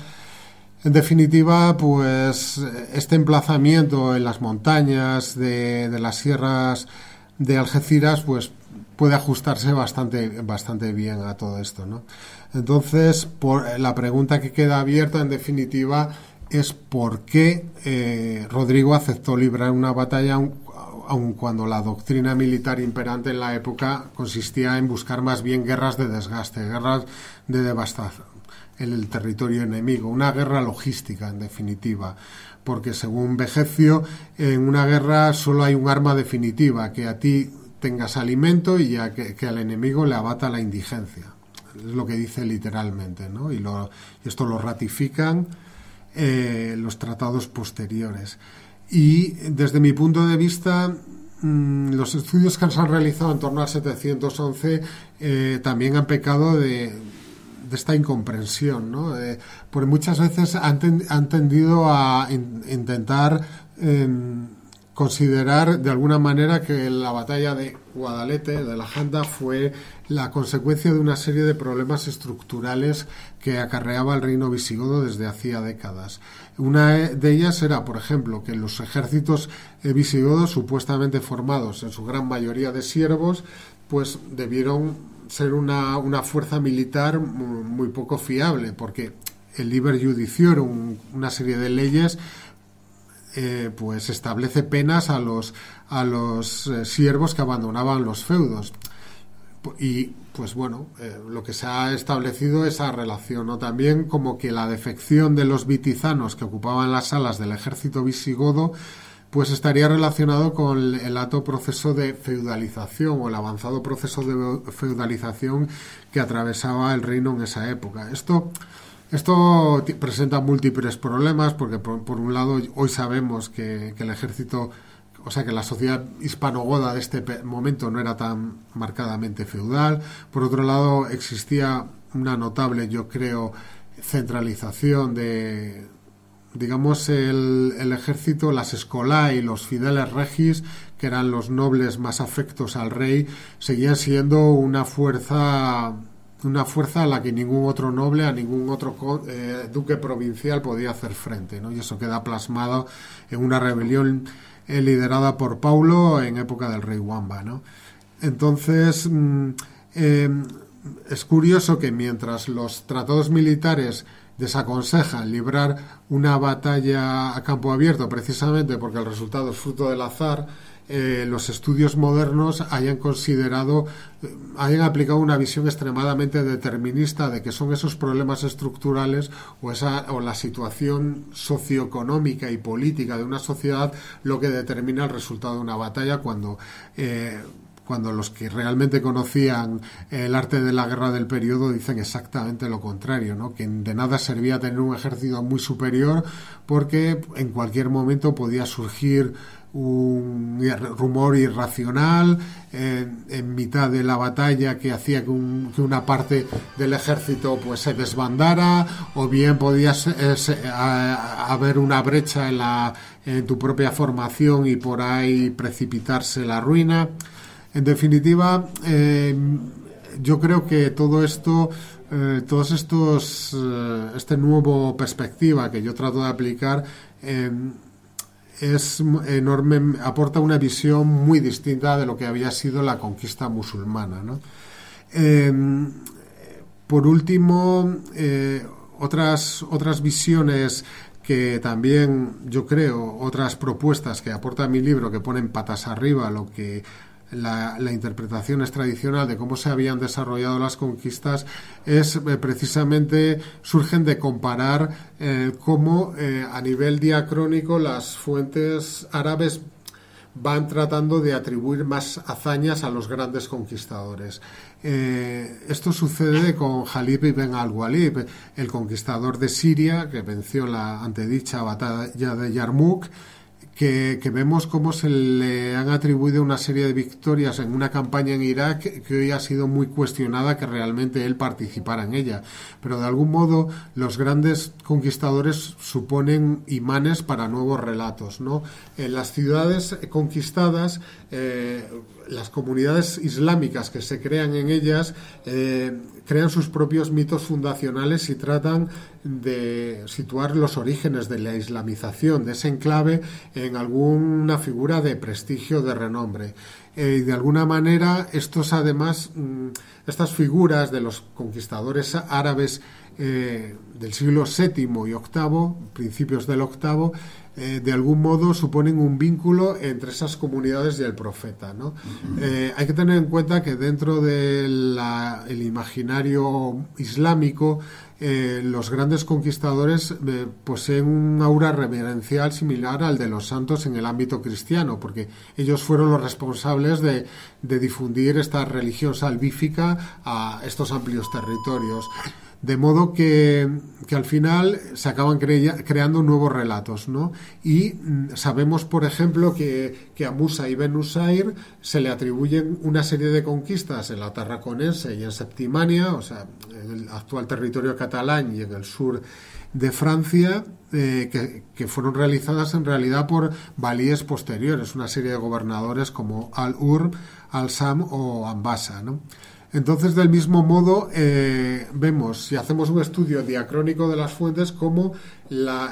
En definitiva, pues este emplazamiento en las montañas de las sierras de Algeciras, pues puede ajustarse bastante bien a todo esto, ¿no? Entonces, la pregunta que queda abierta, en definitiva, es por qué Rodrigo aceptó librar una batalla aun cuando la doctrina militar imperante en la época consistía en buscar más bien guerras de desgaste, guerras de devastación. el territorio enemigo, una guerra logística en definitiva, porque según Vegecio, en una guerra solo hay un arma definitiva, que a ti tengas alimento y que al enemigo le abata la indigencia. Es lo que dice literalmente, ¿no? Y esto lo ratifican los tratados posteriores. Y desde mi punto de vista, los estudios que se han realizado en torno al 711 también han pecado de esta incomprensión, ¿no? Porque muchas veces han tendido a intentar considerar de alguna manera que la batalla de Guadalete, de la Janda, fue la consecuencia de una serie de problemas estructurales que acarreaba el reino visigodo desde hacía décadas. Una de ellas era, por ejemplo, que los ejércitos visigodos, supuestamente formados en su gran mayoría de siervos, pues debieron ser una fuerza militar muy poco fiable, porque el Liber Judiciorum, una serie de leyes, pues establece penas a los siervos que abandonaban los feudos. Y pues bueno, lo que se ha establecido esa relación, ¿no? También como que la defección de los vitizanos que ocupaban las salas del ejército visigodo pues estaría relacionado con el alto proceso de feudalización o el avanzado proceso de feudalización que atravesaba el reino en esa época. Esto presenta múltiples problemas porque por un lado hoy sabemos que el ejército, o sea que la sociedad hispanogoda de este momento no era tan marcadamente feudal. Por otro lado existía una notable, yo creo, centralización de, digamos, el ejército, las escolae y los fideles regis, que eran los nobles más afectos al rey, seguían siendo una fuerza a la que ningún otro noble, a ningún otro duque provincial podía hacer frente, ¿no? Y eso queda plasmado en una rebelión liderada por Paulo en época del rey Wamba, ¿no? Entonces, es curioso que mientras los tratados militares desaconsejan librar una batalla a campo abierto precisamente porque el resultado es fruto del azar, los estudios modernos hayan aplicado una visión extremadamente determinista de que son esos problemas estructurales o la situación socioeconómica y política de una sociedad lo que determina el resultado de una batalla, cuando los que realmente conocían el arte de la guerra del periodo dicen exactamente lo contrario, ¿no? Que de nada servía tener un ejército muy superior porque en cualquier momento podía surgir un rumor irracional en mitad de la batalla que hacía que una parte del ejército pues se desbandara, o bien podía haber una brecha en tu propia formación y por ahí precipitarse la ruina. En definitiva, yo creo que todo esto, este nuevo perspectiva que yo trato de aplicar, es enorme, aporta una visión muy distinta de lo que había sido la conquista musulmana, ¿no? Por último, otras visiones que también yo creo, otras propuestas que aporta mi libro que ponen patas arriba lo que la interpretación es tradicional de cómo se habían desarrollado las conquistas, es precisamente surgen de comparar cómo a nivel diacrónico las fuentes árabes van tratando de atribuir más hazañas a los grandes conquistadores. Esto sucede con Jalib ibn al-Walid, el conquistador de Siria que venció en la antedicha batalla de Yarmouk, que vemos cómo se le han atribuido una serie de victorias en una campaña en Irak que hoy ha sido muy cuestionada que realmente él participara en ella. Pero de algún modo los grandes conquistadores suponen imanes para nuevos relatos, ¿no? En las ciudades conquistadas, las comunidades islámicas que se crean en ellas crean sus propios mitos fundacionales y tratan de situar los orígenes de la islamización de ese enclave en alguna figura de prestigio, de renombre. Y de alguna manera estas figuras de los conquistadores árabes del siglo VII y VIII, principios del VIII, de algún modo suponen un vínculo entre esas comunidades y el profeta, ¿no? Hay que tener en cuenta que dentro del imaginario islámico los grandes conquistadores poseen un aura reverencial similar al de los santos en el ámbito cristiano, porque ellos fueron los responsables de difundir esta religión salvífica a estos amplios territorios. De modo que al final se acaban creando nuevos relatos, ¿no? Y sabemos, por ejemplo, que a Musa ibn Nusayr se le atribuyen una serie de conquistas en la Tarraconense y en Septimania, o sea, en el actual territorio catalán y en el sur de Francia, que fueron realizadas en realidad por valíes posteriores, una serie de gobernadores como Al-Urb, Al-Sam o Ambasa, ¿no? Entonces, del mismo modo, vemos, si hacemos un estudio diacrónico de las fuentes, cómo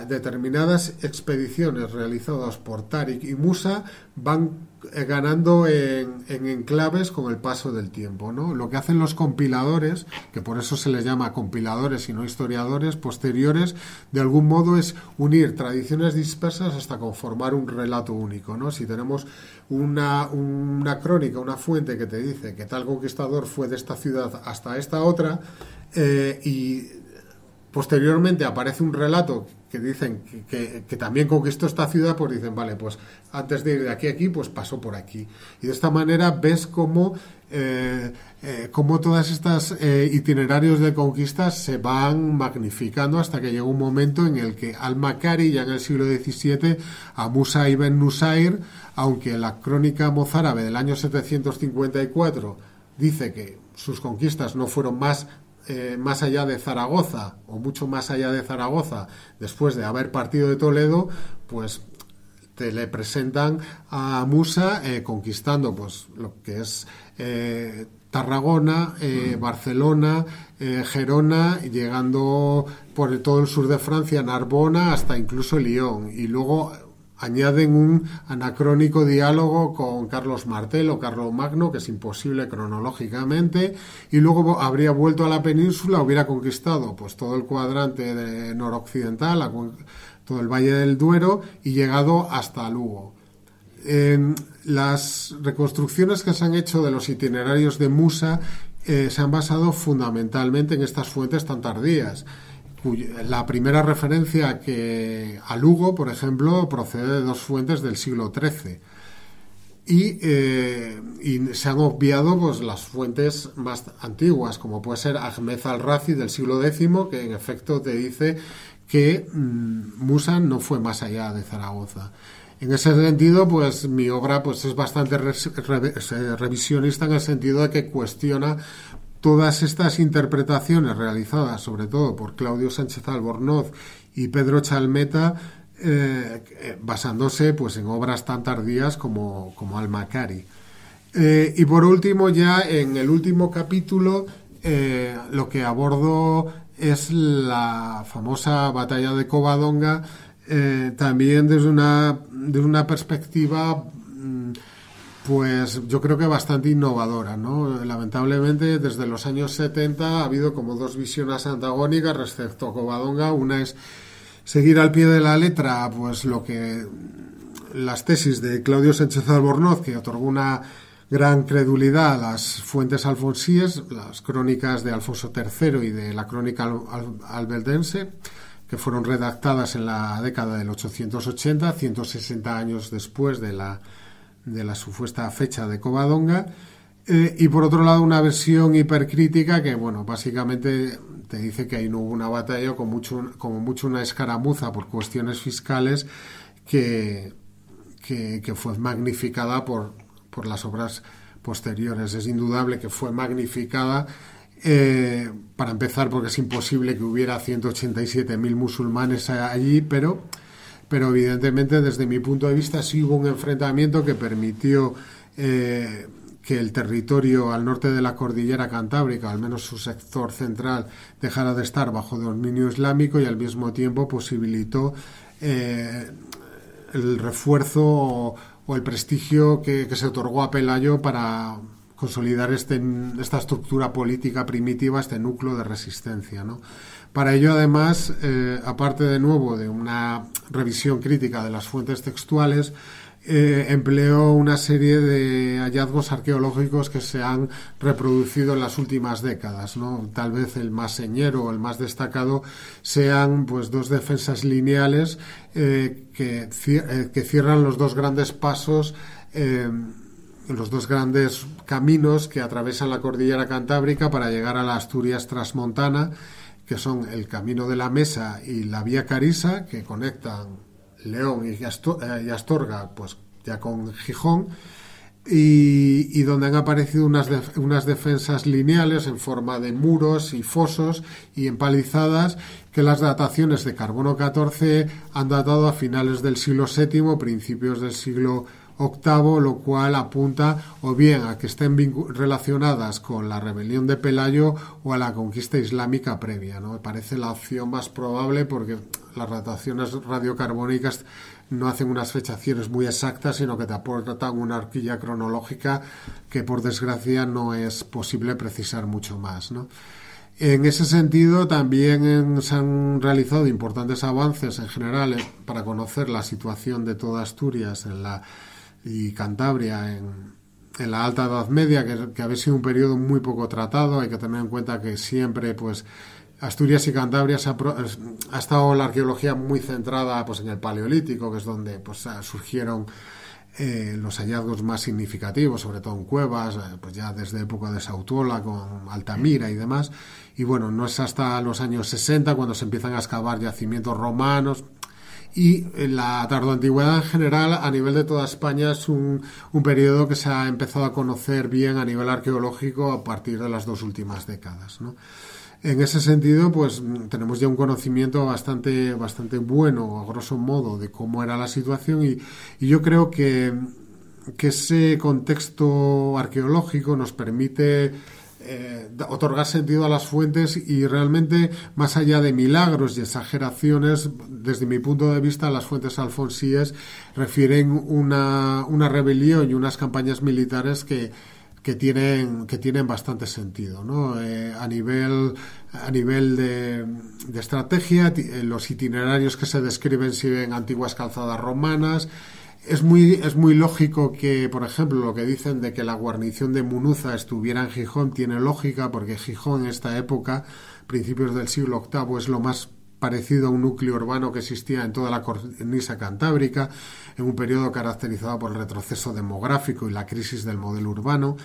determinadas expediciones realizadas por Táriq y Musa van ganando en enclaves con el paso del tiempo, ¿no? Lo que hacen los compiladores, que por eso se les llama compiladores y no historiadores posteriores, de algún modo es unir tradiciones dispersas hasta conformar un relato único, ¿no? Si tenemos una crónica, una fuente que te dice que tal conquistador fue de esta ciudad hasta esta otra, y posteriormente aparece un relato que dicen que también conquistó esta ciudad, pues dicen, vale, pues antes de ir de aquí a aquí, pues pasó por aquí. Y de esta manera ves cómo todas estas itinerarios de conquistas se van magnificando hasta que llega un momento en el que al-Makari, ya en el siglo XVII, a Musa ibn Nusayr, aunque la crónica mozárabe del año 754 dice que sus conquistas no fueron más allá de Zaragoza, o mucho más allá de Zaragoza, después de haber partido de Toledo, pues te le presentan a Musa conquistando pues lo que es Tarragona, Barcelona, Gerona, llegando por todo el sur de Francia, Narbona, hasta incluso Lyon, y luego añaden un anacrónico diálogo con Carlos Martel o Carlomagno, que es imposible cronológicamente, y luego habría vuelto a la península, hubiera conquistado pues todo el cuadrante noroccidental, todo el Valle del Duero, y llegado hasta Lugo. Las reconstrucciones que se han hecho de los itinerarios de Musa se han basado fundamentalmente en estas fuentes tan tardías. La primera referencia a Lugo, por ejemplo, procede de dos fuentes del siglo XIII. Y se han obviado pues las fuentes más antiguas, como puede ser Ahmed al-Razi del siglo X, que en efecto te dice que Musa no fue más allá de Zaragoza. En ese sentido, pues mi obra pues es bastante revisionista, en el sentido de que cuestiona todas estas interpretaciones realizadas sobre todo por Claudio Sánchez Albornoz y Pedro Chalmeta, basándose pues en obras tan tardías como al-Makari. Y por último, ya en el último capítulo, lo que abordo es la famosa batalla de Covadonga, también desde una perspectiva pues yo creo que bastante innovadora, ¿no? Lamentablemente, desde los años 70 ha habido como dos visiones antagónicas respecto a Covadonga. Una es seguir al pie de la letra pues las tesis de Claudio Sánchez Albornoz, que otorgó una gran credulidad a las fuentes alfonsíes, las crónicas de Alfonso III y de la crónica albeldense, que fueron redactadas en la década del 880, 160 años después de la supuesta fecha de Covadonga, y por otro lado una versión hipercrítica que, bueno, básicamente te dice que ahí no hubo una batalla, como mucho una escaramuza por cuestiones fiscales que fue magnificada por las obras posteriores. Es indudable que fue magnificada, para empezar, porque es imposible que hubiera 187.000 musulmanes allí, pero evidentemente desde mi punto de vista sí hubo un enfrentamiento que permitió que el territorio al norte de la cordillera cantábrica, al menos su sector central, dejara de estar bajo dominio islámico, y al mismo tiempo posibilitó el refuerzo o el prestigio que se otorgó a Pelayo para consolidar esta estructura política primitiva, este núcleo de resistencia, ¿no? Para ello, además, aparte de nuevo de una revisión crítica de las fuentes textuales, empleó una serie de hallazgos arqueológicos que se han reproducido en las últimas décadas, ¿no? Tal vez el más señero o el más destacado sean pues dos defensas lineales que cierran los dos grandes pasos, los dos grandes caminos que atravesan la cordillera Cantábrica para llegar a la Asturias transmontana, que son el Camino de la Mesa y la Vía Carisa, que conectan León y Astorga, pues ya con Gijón, y donde han aparecido unas defensas lineales en forma de muros y fosos y empalizadas, que las dataciones de carbono 14 han datado a finales del siglo VII, principios del siglo VIII, lo cual apunta o bien a que estén relacionadas con la rebelión de Pelayo o a la conquista islámica previa, ¿no? Me parece la opción más probable, porque las dataciones radiocarbónicas no hacen unas fechaciones muy exactas, sino que te aportan una horquilla cronológica que, por desgracia, no es posible precisar mucho más, ¿no? En ese sentido, también se han realizado importantes avances en general para conocer la situación de toda Asturias y Cantabria en la Alta Edad Media, que había sido un periodo muy poco tratado. Hay que tener en cuenta que siempre, pues, Asturias y Cantabria ha estado la arqueología muy centrada, pues, en el Paleolítico, que es donde, pues, surgieron los hallazgos más significativos, sobre todo en cuevas, pues ya desde época de Sautuola con Altamira y demás. Y bueno, no es hasta los años 60 cuando se empiezan a excavar yacimientos romanos. Y la tardoantigüedad en general, a nivel de toda España, es un periodo que se ha empezado a conocer bien a nivel arqueológico a partir de las dos últimas décadas, ¿no? En ese sentido, pues tenemos ya un conocimiento bastante bueno, a grosso modo, de cómo era la situación, y yo creo que ese contexto arqueológico nos permite otorgar sentido a las fuentes, y realmente, más allá de milagros y exageraciones, desde mi punto de vista, las fuentes alfonsíes refieren una rebelión y unas campañas militares que tienen bastante sentido, ¿no? A nivel de estrategia, los itinerarios que se describen siguen antiguas calzadas romanas. Es muy lógico que, por ejemplo, lo que dicen de que la guarnición de Munuza estuviera en Gijón tiene lógica, porque Gijón en esta época, principios del siglo VIII, es lo más parecido a un núcleo urbano que existía en toda la cornisa cantábrica, en un periodo caracterizado por el retroceso demográfico y la crisis del modelo urbano.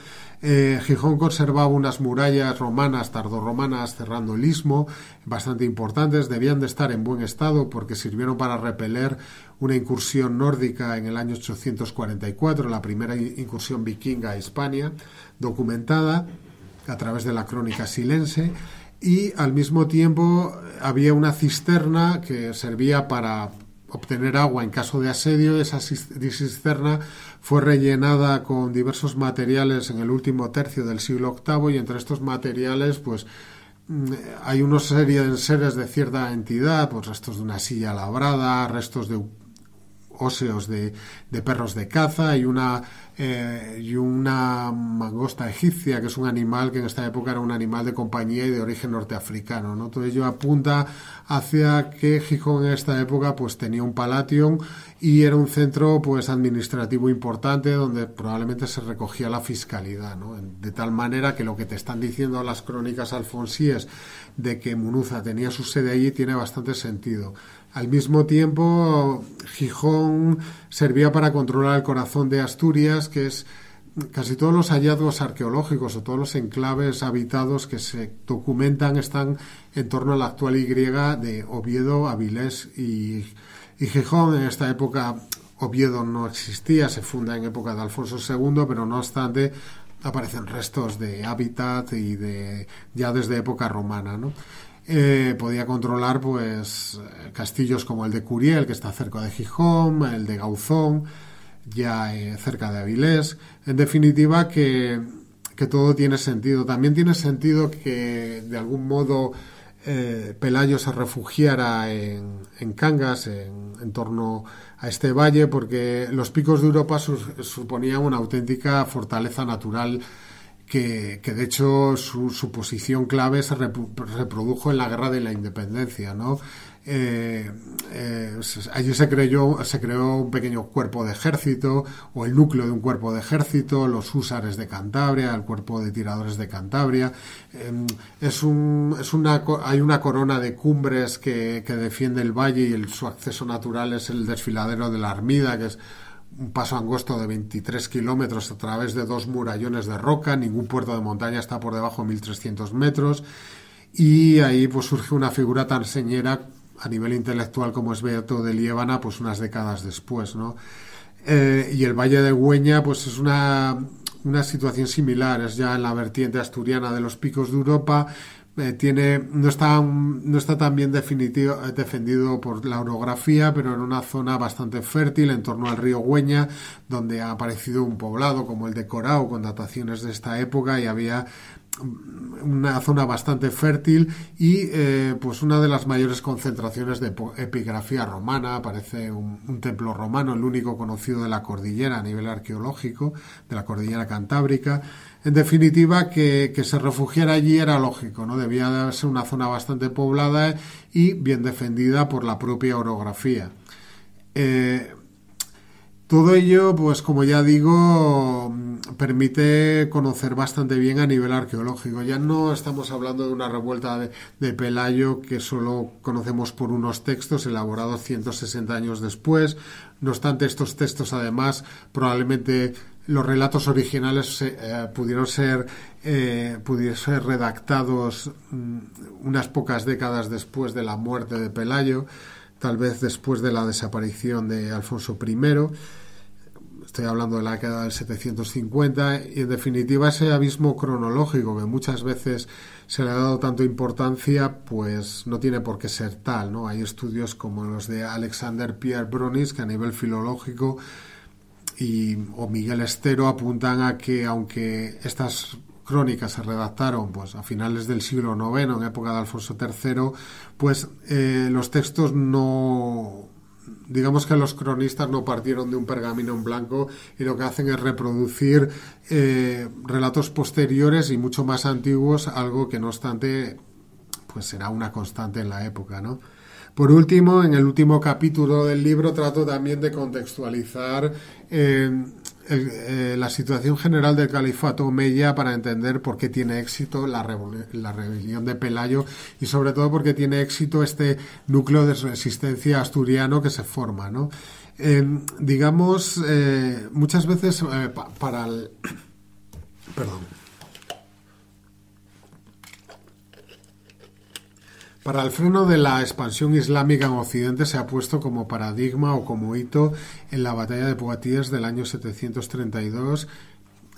Gijón conservaba unas murallas romanas, tardorromanas, cerrando el istmo, bastante importantes. Debían de estar en buen estado porque sirvieron para repeler una incursión nórdica en el año 844, la primera incursión vikinga a Hispania, documentada a través de la crónica silense. Y al mismo tiempo había una cisterna que servía para obtener agua en caso de asedio. Esa cisterna fue rellenada con diversos materiales en el último tercio del siglo VIII, y entre estos materiales, pues, hay una serie de enseres de cierta entidad, pues restos de una silla labrada, restos de óseos de perros de caza y una mangosta egipcia, que es un animal que en esta época era un animal de compañía y de origen norteafricano, ¿no? Todo ello apunta hacia que Gijón en esta época, pues, tenía un palatium y era un centro, pues, administrativo importante, donde probablemente se recogía la fiscalidad, ¿no? De tal manera que lo que te están diciendo las crónicas alfonsíes de que Munuza tenía su sede allí tiene bastante sentido. Al mismo tiempo, Gijón servía para controlar el corazón de Asturias, que es casi todos los hallazgos arqueológicos o todos los enclaves habitados que se documentan están en torno a la actual Y de Oviedo, Avilés y Gijón. En esta época Oviedo no existía, se funda en época de Alfonso II, pero no obstante aparecen restos de hábitat y ya desde época romana, ¿no? Podía controlar, pues, castillos como el de Curiel, que está cerca de Gijón, el de Gauzón, ya cerca de Avilés. En definitiva, que todo tiene sentido. También tiene sentido que, de algún modo, Pelayo se refugiara en Cangas, en torno a este valle, porque los picos de Europa suponían una auténtica fortaleza natural que de hecho su posición clave se reprodujo en la Guerra de la Independencia, ¿no? allí se creó un pequeño cuerpo de ejército, o el núcleo de un cuerpo de ejército, los húsares de Cantabria, el cuerpo de tiradores de Cantabria. Hay una corona de cumbres que defiende el valle, y su acceso natural es el desfiladero de la Armida, que es un paso angosto de 23 kilómetros a través de 2 murallones de roca. Ningún puerto de montaña está por debajo de 1.300 metros. Y ahí pues surge una figura tan señera a nivel intelectual como es Beato de Liébana, pues unas décadas después, ¿no? Y el Valle de Güeña pues es una situación similar, es ya en la vertiente asturiana de los Picos de Europa. No está tan bien defendido por la orografía, pero en una zona bastante fértil en torno al río Güeña, donde ha aparecido un poblado como el de Corao con dataciones de esta época, y había una zona bastante fértil y pues una de las mayores concentraciones de epigrafía romana. Aparece un templo romano, el único conocido de la cordillera a nivel arqueológico, de la cordillera cantábrica. En definitiva, que se refugiara allí era lógico, ¿no? Debía de ser una zona bastante poblada y bien defendida por la propia orografía. Todo ello, pues como ya digo, permite conocer bastante bien a nivel arqueológico. Ya no estamos hablando de una revuelta de Pelayo que solo conocemos por unos textos elaborados 160 años después. No obstante, estos textos, además, probablemente los relatos originales pudieron ser redactados unas pocas décadas después de la muerte de Pelayo, tal vez después de la desaparición de Alfonso I. Estoy hablando de la década del 750, y en definitiva ese abismo cronológico que muchas veces se le ha dado tanto importancia, pues no tiene por qué ser tal, ¿no? Hay estudios como los de Alexander Pierre Bronis, que a nivel filológico, o Miguel Estero apuntan a que, aunque estas crónicas se redactaron pues a finales del siglo IX, en época de Alfonso III, pues los textos no... Digamos que los cronistas no partieron de un pergamino en blanco, y lo que hacen es reproducir relatos posteriores y mucho más antiguos, algo que no obstante pues será una constante en la época, ¿no? Por último, en el último capítulo del libro trato también de contextualizar la situación general del califato omeya para entender por qué tiene éxito la rebelión de Pelayo, y sobre todo por qué tiene éxito este núcleo de resistencia asturiano que se forma, ¿no? Muchas veces Para el freno de la expansión islámica en Occidente se ha puesto como paradigma o como hito en la batalla de Poitiers del año 732,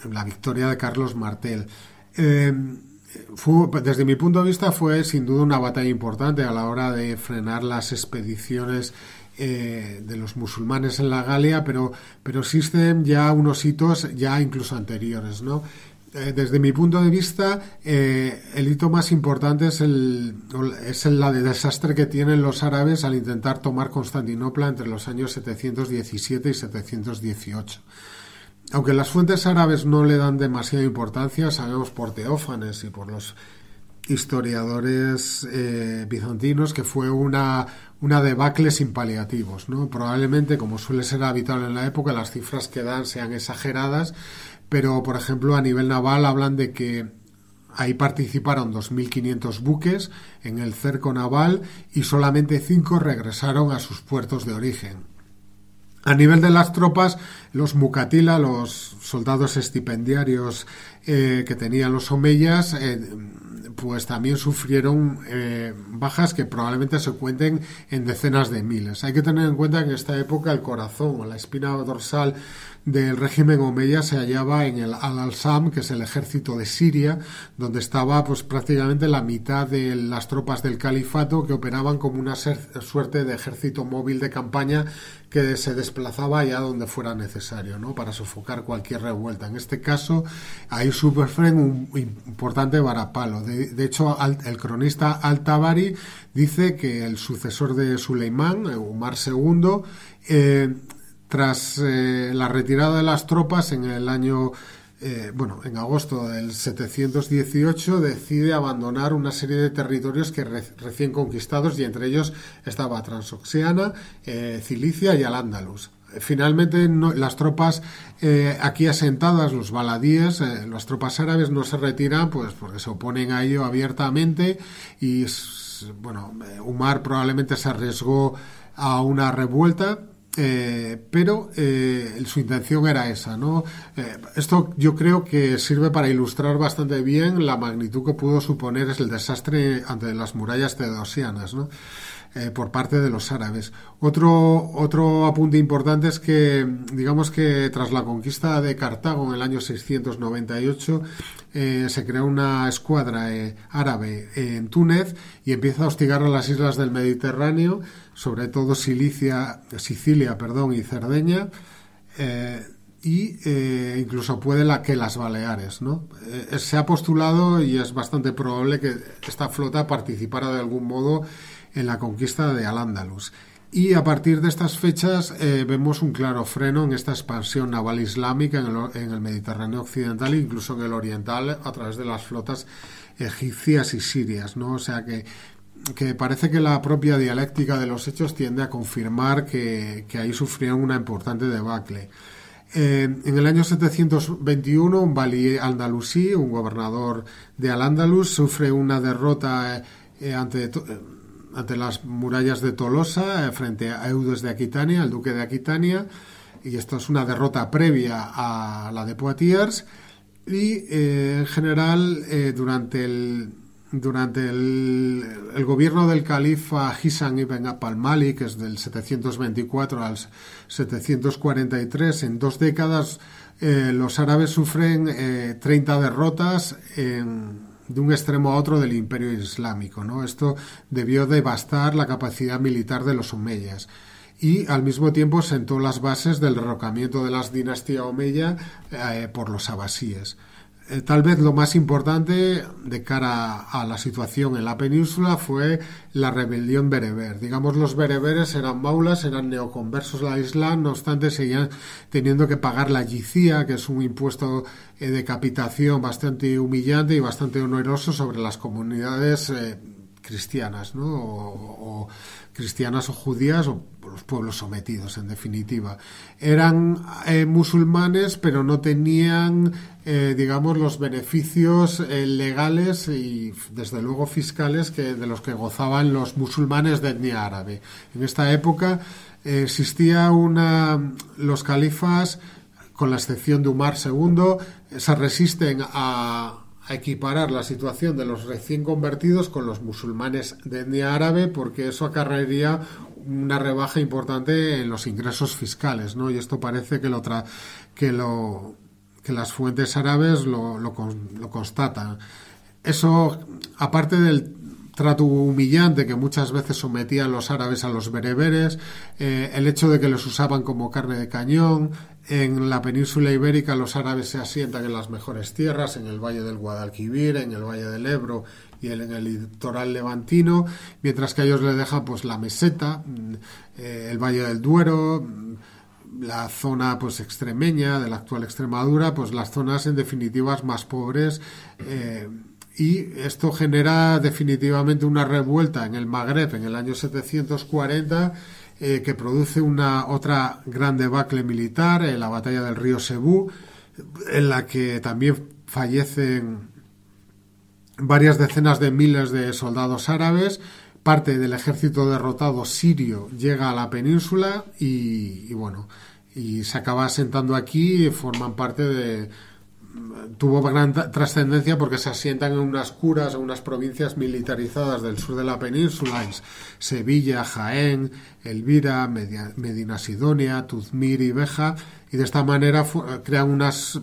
la victoria de Carlos Martel. Desde mi punto de vista fue sin duda una batalla importante a la hora de frenar las expediciones de los musulmanes en la Galia, pero existen ya unos hitos ya incluso anteriores, ¿no? Desde mi punto de vista, el hito más importante es el desastre que tienen los árabes al intentar tomar Constantinopla entre los años 717 y 718. Aunque las fuentes árabes no le dan demasiada importancia, sabemos por Teófanes y por los historiadores bizantinos que fue una debacle sin paliativos, ¿no? Probablemente, como suele ser habitual en la época, las cifras que dan sean exageradas, pero, por ejemplo, a nivel naval hablan de que ahí participaron 2.500 buques en el cerco naval y solamente 5 regresaron a sus puertos de origen. A nivel de las tropas, los mucatila, los soldados estipendiarios que tenían los omeyas, pues también sufrieron bajas que probablemente se cuenten en decenas de miles. Hay que tener en cuenta que en esta época el corazón o la espina dorsal del régimen omeya se hallaba en el Al-Alsam, que es el ejército de Siria, donde estaba pues prácticamente la mitad de las tropas del califato, que operaban como una suerte de ejército móvil de campaña que se desplazaba allá donde fuera necesario, ¿no? Para sofocar cualquier revuelta. En este caso, ahí sufren un importante varapalo. De hecho, el cronista Al-Tabari dice que el sucesor de Suleimán, Umar II, tras la retirada de las tropas en el año en agosto del 718 decide abandonar una serie de territorios que recién conquistados, y entre ellos estaba Transoxiana, Cilicia y Al-Ándalus. Finalmente las tropas aquí asentadas, los baladíes, las tropas árabes no se retiran pues porque se oponen a ello abiertamente, y Umar probablemente se arriesgó a una revuelta, pero su intención era esa, ¿no? Esto yo creo que sirve para ilustrar bastante bien la magnitud que pudo suponer el desastre ante las murallas teodosianas, ¿no? Por parte de los árabes. Otro apunte importante es que, digamos que tras la conquista de Cartago en el año 698, se crea una escuadra árabe en Túnez y empieza a hostigar a las islas del Mediterráneo, sobre todo Sicilia, y Cerdeña, incluso puede que las Baleares, ¿no? Se ha postulado, y es bastante probable, que esta flota participara de algún modo en la conquista de Al-Ándalus. Y a partir de estas fechas vemos un claro freno en esta expansión naval islámica en el Mediterráneo occidental e incluso en el oriental, a través de las flotas egipcias y sirias, ¿no? O sea que parece que la propia dialéctica de los hechos tiende a confirmar que ahí sufrieron una importante debacle. En el año 721, un valí andalusí, un gobernador de Al-Ándalus, sufre una derrota ante las murallas de Tolosa, frente a Eudes de Aquitania, el duque de Aquitania, y esto es una derrota previa a la de Poitiers, y en general durante el gobierno del califa Hisan ibn al-Malik, que es del 724 al 743, en 2 décadas los árabes sufren 30 derrotas de un extremo a otro del Imperio Islámico, ¿no? Esto debió devastar la capacidad militar de los omeyas, y al mismo tiempo sentó las bases del derrocamiento de las dinastías omeya por los abasíes. Tal vez lo más importante de cara a la situación en la península fue la rebelión bereber. Digamos, los bereberes eran maulas, eran neoconversos al Islam, no obstante seguían teniendo que pagar la yicía, que es un impuesto de capitación bastante humillante y bastante oneroso sobre las comunidades cristianas, ¿no? O cristianas o judías, o los pueblos sometidos, en definitiva. Eran musulmanes, pero no tenían digamos, los beneficios legales y desde luego fiscales de los que gozaban los musulmanes de etnia árabe. En esta época los califas, con la excepción de Umar II, se resisten a equiparar la situación de los recién convertidos con los musulmanes de etnia árabe, porque eso acarrearía una rebaja importante en los ingresos fiscales, ¿no? Y esto parece que las fuentes árabes lo constatan. Eso, aparte del trato humillante que muchas veces sometían los árabes a los bereberes, el hecho de que los usaban como carne de cañón. En la península ibérica los árabes se asientan en las mejores tierras, en el valle del Guadalquivir, en el valle del Ebro y en el litoral levantino, mientras que a ellos les dejan pues la meseta, el valle del Duero, la zona pues extremeña de la actual Extremadura, pues las zonas en definitiva más pobres, y esto genera definitivamente una revuelta en el Magreb en el año 740, que produce otra gran debacle militar, la batalla del río Sebú, en la que también fallecen varias decenas de miles de soldados árabes. Parte del ejército derrotado sirio llega a la península y se acaba asentando aquí, y forman parte tuvo gran trascendencia porque se asientan en unas curas, en unas provincias militarizadas del sur de la península, en Sevilla, Jaén, Elvira, Medina Sidonia, Tuzmir y Beja, y de esta manera crean unas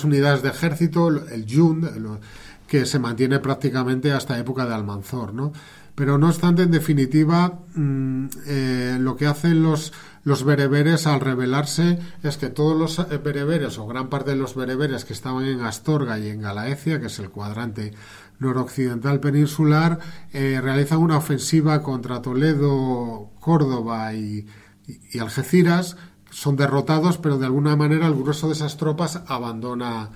unidades de ejército, el Yund, que se mantiene prácticamente hasta época de Almanzor, ¿no? Pero no obstante, en definitiva, lo que hacen los bereberes al rebelarse es que todos los bereberes, o gran parte de los bereberes que estaban en Astorga y en Galaecia, que es el cuadrante noroccidental peninsular, realizan una ofensiva contra Toledo, Córdoba y Algeciras, son derrotados, pero de alguna manera el grueso de esas tropas abandona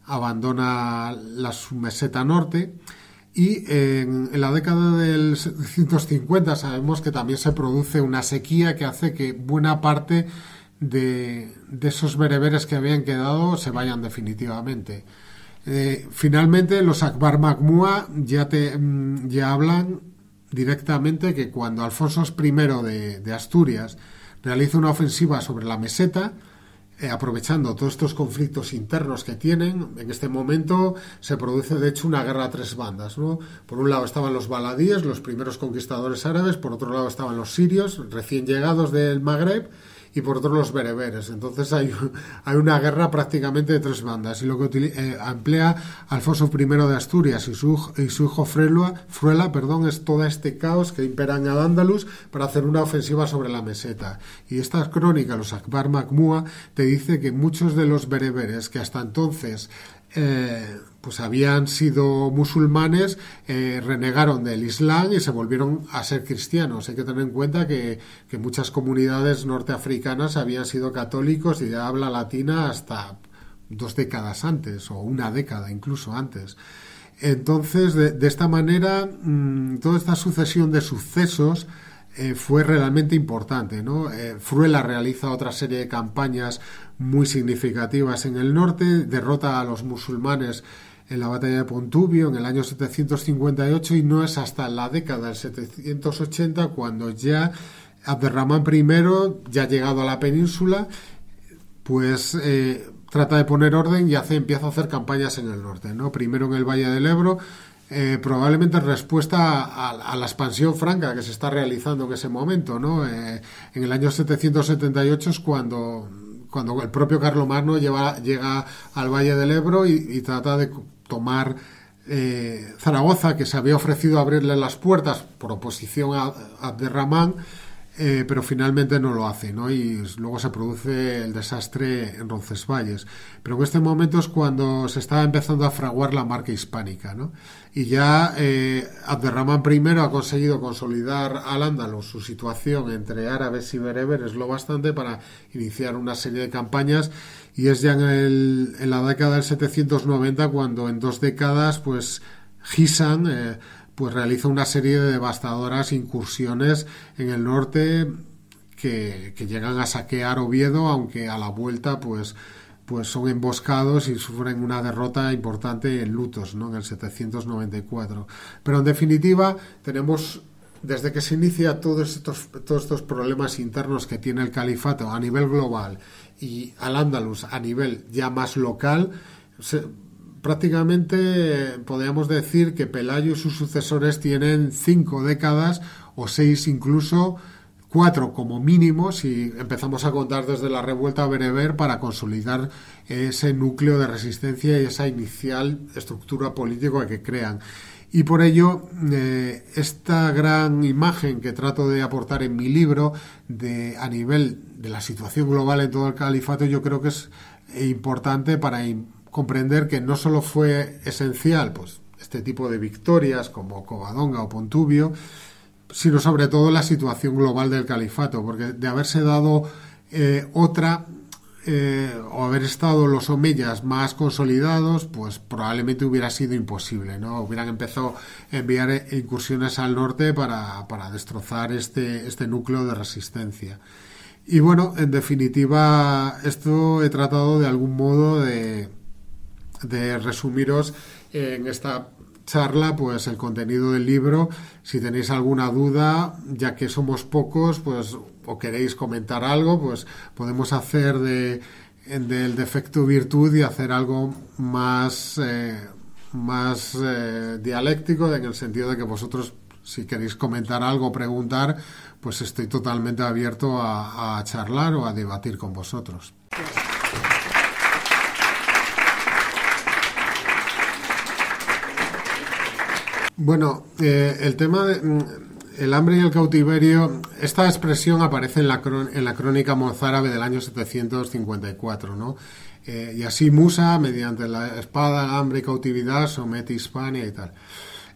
la meseta norte. Y en la década del 750 sabemos que también se produce una sequía que hace que buena parte de esos bereberes que habían quedado se vayan definitivamente. Finalmente los Akbar Majmúa ya hablan directamente que cuando Alfonso I de Asturias realiza una ofensiva sobre la meseta, aprovechando todos estos conflictos internos que tienen, en este momento se produce de hecho una guerra a tres bandas, ¿no? Por un lado estaban los baladíes, los primeros conquistadores árabes, por otro lado estaban los sirios, recién llegados del Magreb, y por otro los bereberes. Entonces hay una guerra prácticamente de tres bandas, y lo que emplea Alfonso I de Asturias y su hijo Fruela, es todo este caos que impera en Al-Ándalus para hacer una ofensiva sobre la meseta. Y esta crónica, los Akbar Majmúa, te dice que muchos de los bereberes que hasta entonces pues habían sido musulmanes, renegaron del Islam y se volvieron a ser cristianos. Hay que tener en cuenta que muchas comunidades norteafricanas habían sido católicos y de habla latina hasta 2 décadas antes, o una década incluso antes. Entonces, de esta manera, toda esta sucesión de sucesos fue realmente importante, ¿no? Fruela realiza otra serie de campañas muy significativas en el norte, derrota a los musulmanes en la batalla de Pontubio en el año 758, y no es hasta la década del 780 cuando ya Abderramán I, ya llegado a la península, pues trata de poner orden y empieza a hacer campañas en el norte, ¿no? Primero en el Valle del Ebro, probablemente en respuesta a la expansión franca que se está realizando en ese momento, ¿no? En el año 778 es cuando el propio Carlomagno llega al Valle del Ebro y trata de tomar Zaragoza, que se había ofrecido abrirle las puertas por oposición a Abderramán, pero finalmente no lo hace, ¿no? Y luego se produce el desastre en Roncesvalles. Pero en este momento es cuando se está empezando a fraguar la marca hispánica, ¿no? Y ya Abderramán I ha conseguido consolidar Al-Ándalus, su situación entre árabes y bereberes, lo bastante para iniciar una serie de campañas, y es ya en la década del 790 cuando en 2 décadas pues Ghizan pues realiza una serie de devastadoras incursiones en el norte que llegan a saquear Oviedo, aunque a la vuelta pues son emboscados y sufren una derrota importante en Lutos, ¿no? En el 794. Pero en definitiva tenemos, desde que se inicia todos estos problemas internos que tiene el califato a nivel global y Al-Ándalus a nivel ya más local, prácticamente podríamos decir que Pelayo y sus sucesores tienen 5 décadas o 6 incluso, 4 como mínimo, si empezamos a contar desde la revuelta bereber, para consolidar ese núcleo de resistencia y esa inicial estructura política que crean. Y por ello, esta gran imagen que trato de aportar en mi libro a nivel de la situación global en todo el califato, yo creo que es importante para comprender que no solo fue esencial pues este tipo de victorias como Covadonga o Pontubio, sino sobre todo la situación global del califato, porque de haberse dado o haber estado los omeyas más consolidados, pues probablemente hubiera sido imposible, ¿no? Hubieran empezado a enviar incursiones al norte para destrozar este núcleo de resistencia. Y bueno, en definitiva, esto he tratado de algún modo de resumiros en esta charla pues el contenido del libro. Si tenéis alguna duda, ya que somos pocos, pues o queréis comentar algo, pues podemos hacer del defecto virtud y hacer algo más dialéctico, en el sentido de que vosotros, si queréis comentar algo o preguntar, pues estoy totalmente abierto a charlar o a debatir con vosotros. Bueno, el tema el hambre y el cautiverio, esta expresión aparece en la crónica mozárabe del año 754, ¿no? Y así Musa, mediante la espada, hambre y cautividad, somete Hispania y tal.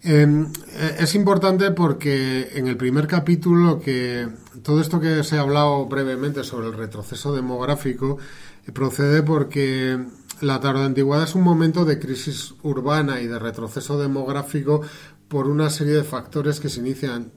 Es importante porque en el primer capítulo que todo esto que os he hablado brevemente sobre el retroceso demográfico procede porque la tardoantigüedad es un momento de crisis urbana y de retroceso demográfico por una serie de factores que se inician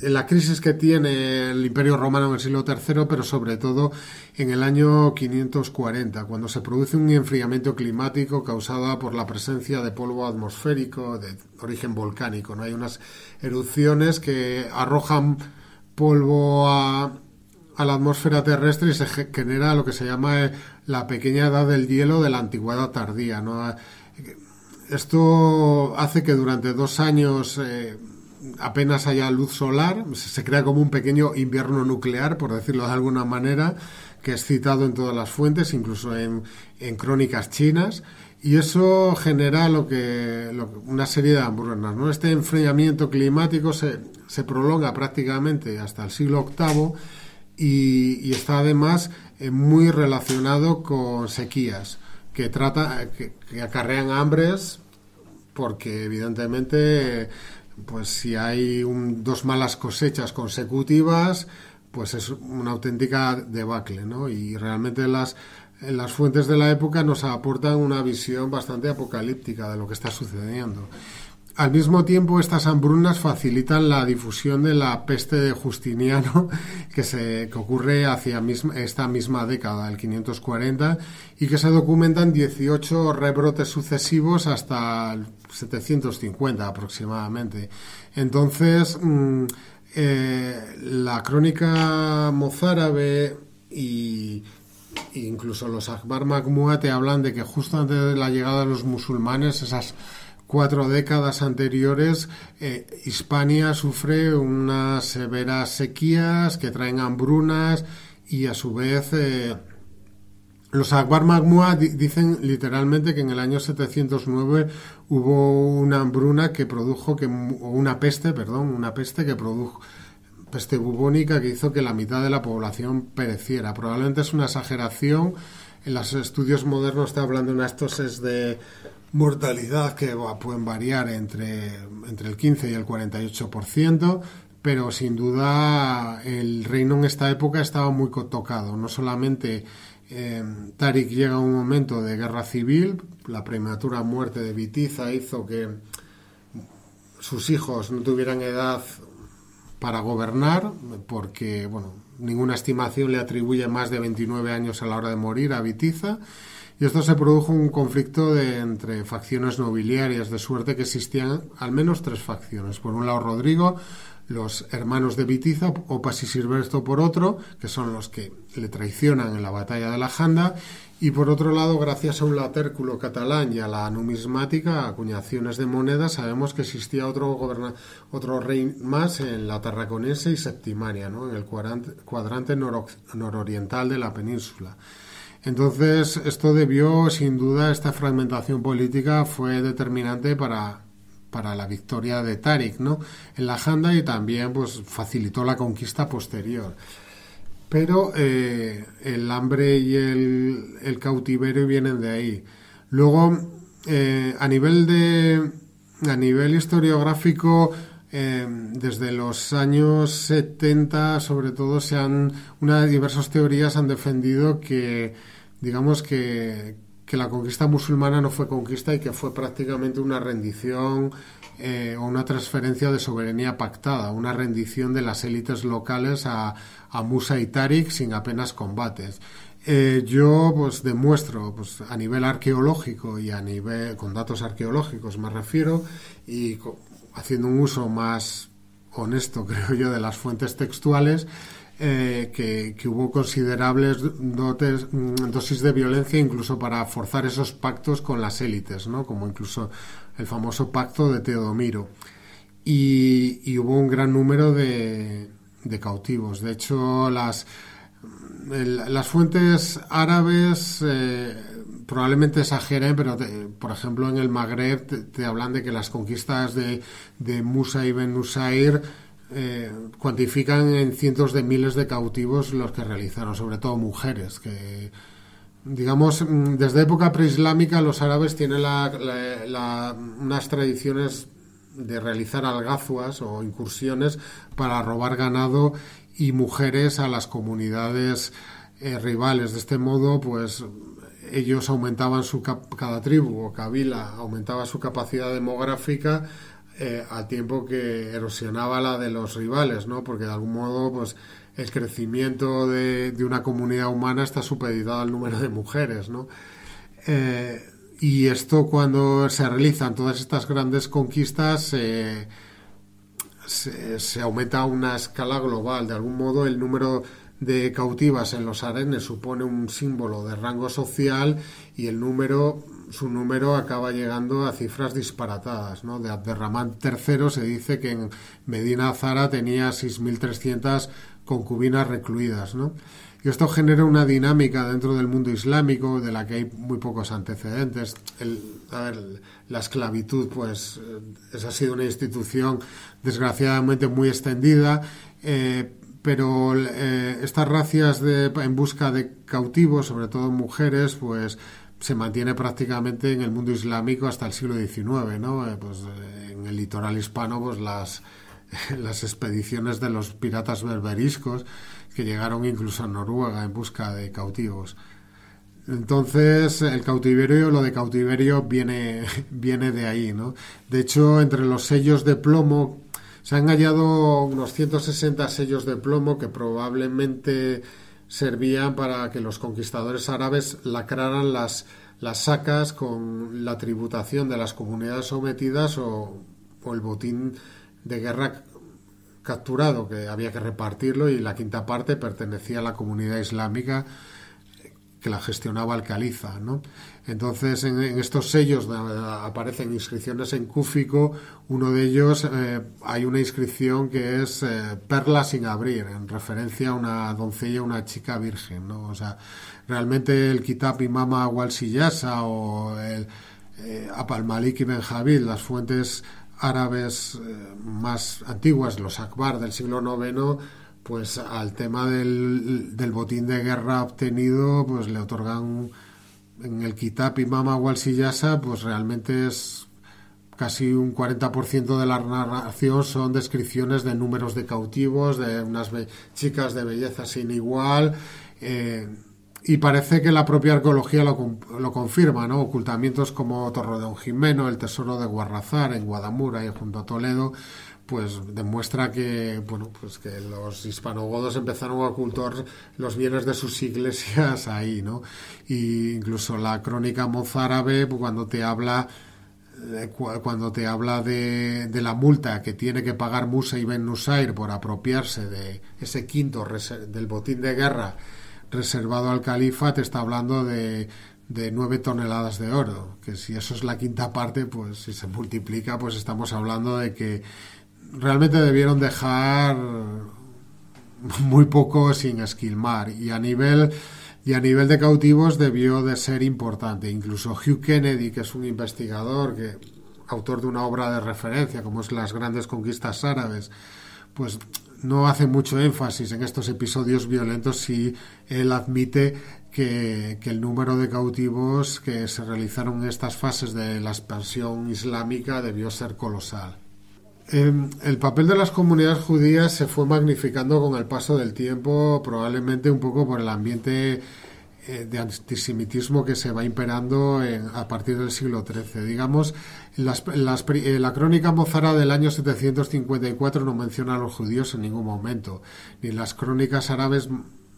en la crisis que tiene el Imperio Romano en el siglo III, pero sobre todo en el año 540, cuando se produce un enfriamiento climático causado por la presencia de polvo atmosférico de origen volcánico, ¿no? Hay unas erupciones que arrojan polvo a la atmósfera terrestre y se genera lo que se llama la pequeña edad del hielo de la antigüedad tardía, ¿no? Esto hace que durante 2 años apenas haya luz solar, se crea como un pequeño invierno nuclear, por decirlo de alguna manera, que es citado en todas las fuentes, incluso en crónicas chinas, y eso genera una serie de hambrunas, ¿no? Este enfriamiento climático se prolonga prácticamente hasta el siglo VIII y está además muy relacionado con sequías que acarrean hambres, porque evidentemente pues si hay 2 malas cosechas consecutivas, pues es una auténtica debacle, ¿no? Y realmente las fuentes de la época nos aportan una visión bastante apocalíptica de lo que está sucediendo. Al mismo tiempo, estas hambrunas facilitan la difusión de la peste de Justiniano, que ocurre hacia esta misma década, el 540, y que se documentan 18 rebrotes sucesivos hasta el 750 aproximadamente. Entonces, la crónica mozárabe e incluso los Akhbar Majmua te hablan de que justo antes de la llegada de los musulmanes, esas 4 décadas anteriores, Hispania sufre unas severas sequías que traen hambrunas y a su vez los Akhbar Majmua dicen literalmente que en el año 709 hubo una hambruna una peste que produjo peste bubónica que hizo que la mitad de la población pereciera. Probablemente es una exageración. En los estudios modernos está hablando de unas toses de mortalidad que pueden variar entre el 15 y el 48%, pero sin duda el reino en esta época estaba muy tocado. No solamente Táriq llega a un momento de guerra civil, la prematura muerte de Bitiza hizo que sus hijos no tuvieran edad para gobernar, porque ninguna estimación le atribuye más de 29 años a la hora de morir a Bitiza. Y esto se produjo un conflicto entre facciones nobiliarias, de suerte que existían al menos 3 facciones. Por un lado Rodrigo, los hermanos de Bitiza, Opas y Silvestro por otro, que son los que le traicionan en la batalla de la Janda, y por otro lado, gracias a un latérculo catalán y a la numismática, acuñaciones de monedas, sabemos que existía otro rey más en la Tarraconense y Septimaria, ¿no? En el cuadrante nororiental de la península. Entonces, esto sin duda, esta fragmentación política fue determinante para la victoria de Táriq, ¿no? En la Janda, y también pues facilitó la conquista posterior. Pero el hambre y el cautiverio vienen de ahí. Luego, a nivel historiográfico, desde los años 70, sobre todo, diversas teorías han defendido que, digamos que la conquista musulmana no fue conquista y que fue prácticamente una rendición o una transferencia de soberanía pactada, una rendición de las élites locales a Musa y Táriq sin apenas combates. Yo pues demuestro a nivel arqueológico y con datos arqueológicos me refiero, y haciendo un uso más honesto, creo yo, de las fuentes textuales, que hubo considerables dosis de violencia incluso para forzar esos pactos con las élites, ¿no? Como incluso el famoso pacto de Teodomiro, y hubo un gran número de cautivos. De hecho, las fuentes árabes probablemente exageren, pero por ejemplo en el Magreb te hablan de que las conquistas de Musa ibn Nusair cuantifican en cientos de miles de cautivos los que realizaron, sobre todo mujeres, que digamos desde época preislámica los árabes tienen unas tradiciones de realizar algazuas o incursiones para robar ganado y mujeres a las comunidades rivales. De este modo, pues ellos aumentaban cada tribu o kabila aumentaba su capacidad demográfica al tiempo que erosionaba la de los rivales, ¿no? Porque de algún modo, pues el crecimiento de una comunidad humana está supeditado al número de mujeres, ¿no? Y esto, cuando se realizan todas estas grandes conquistas, se aumenta a una escala global. De algún modo, el número de cautivas en los harenes supone un símbolo de rango social, y su número acaba llegando a cifras disparatadas, ¿no? De Abderramán III se dice que en Medina Azara tenía 6.300 concubinas recluidas, ¿no? Y esto genera una dinámica dentro del mundo islámico de la que hay muy pocos antecedentes. La esclavitud, pues, esa ha sido una institución desgraciadamente muy extendida, pero estas razias en busca de cautivos, sobre todo mujeres, pues se mantiene prácticamente en el mundo islámico hasta el siglo XIX, ¿no? Pues en el litoral hispano, pues las expediciones de los piratas berberiscos, que llegaron incluso a Noruega en busca de cautivos. Entonces, lo de cautiverio viene de ahí, ¿no? De hecho, entre los sellos de plomo se han hallado unos 160 sellos de plomo que probablemente servían para que los conquistadores árabes lacraran las sacas con la tributación de las comunidades sometidas o el botín de guerra capturado, que había que repartirlo, y la quinta parte pertenecía a la comunidad islámica que la gestionaba el califa, ¿no? Entonces, en estos sellos aparecen inscripciones en cúfico. Uno de ellos, hay una inscripción que es perla sin abrir, en referencia a una doncella, una chica virgen, ¿no? O sea, realmente el Kitab Imam Awal-Siyasa o el Al-Malik ibn Javid, las fuentes árabes más antiguas, los Akbar del siglo IX, pues al tema del botín de guerra obtenido, pues le otorgan en el Kitab Imam Awal-Siyasa, pues realmente es casi un 40% de la narración son descripciones de números de cautivos, de unas chicas de belleza sin igual, y parece que la propia arqueología lo confirma, ¿no? Ocultamientos como Torredonjimeno, el tesoro de Guarrazar en Guadamura y junto a Toledo, pues demuestra que, bueno, pues que los hispanogodos empezaron a ocultar los bienes de sus iglesias ahí, ¿no? Y incluso la crónica mozárabe, cuando te habla de la multa que tiene que pagar Musa ibn Nusair por apropiarse de ese quinto del botín de guerra reservado al califa, te está hablando de 9 toneladas de oro, que si eso es la quinta parte, pues si se multiplica, pues estamos hablando de que realmente debieron dejar muy poco sin esquilmar, y a nivel de cautivos debió de ser importante. Incluso Hugh Kennedy, que es un investigador, autor de una obra de referencia como es Las grandes conquistas árabes, pues no hace mucho énfasis en estos episodios violentos, si él admite que el número de cautivos que se realizaron en estas fases de la expansión islámica debió ser colosal. El papel de las comunidades judías se fue magnificando con el paso del tiempo, probablemente un poco por el ambiente de antisemitismo que se va imperando a partir del siglo XIII. Digamos, la crónica mozárabe del año 754 no menciona a los judíos en ningún momento, ni las crónicas árabes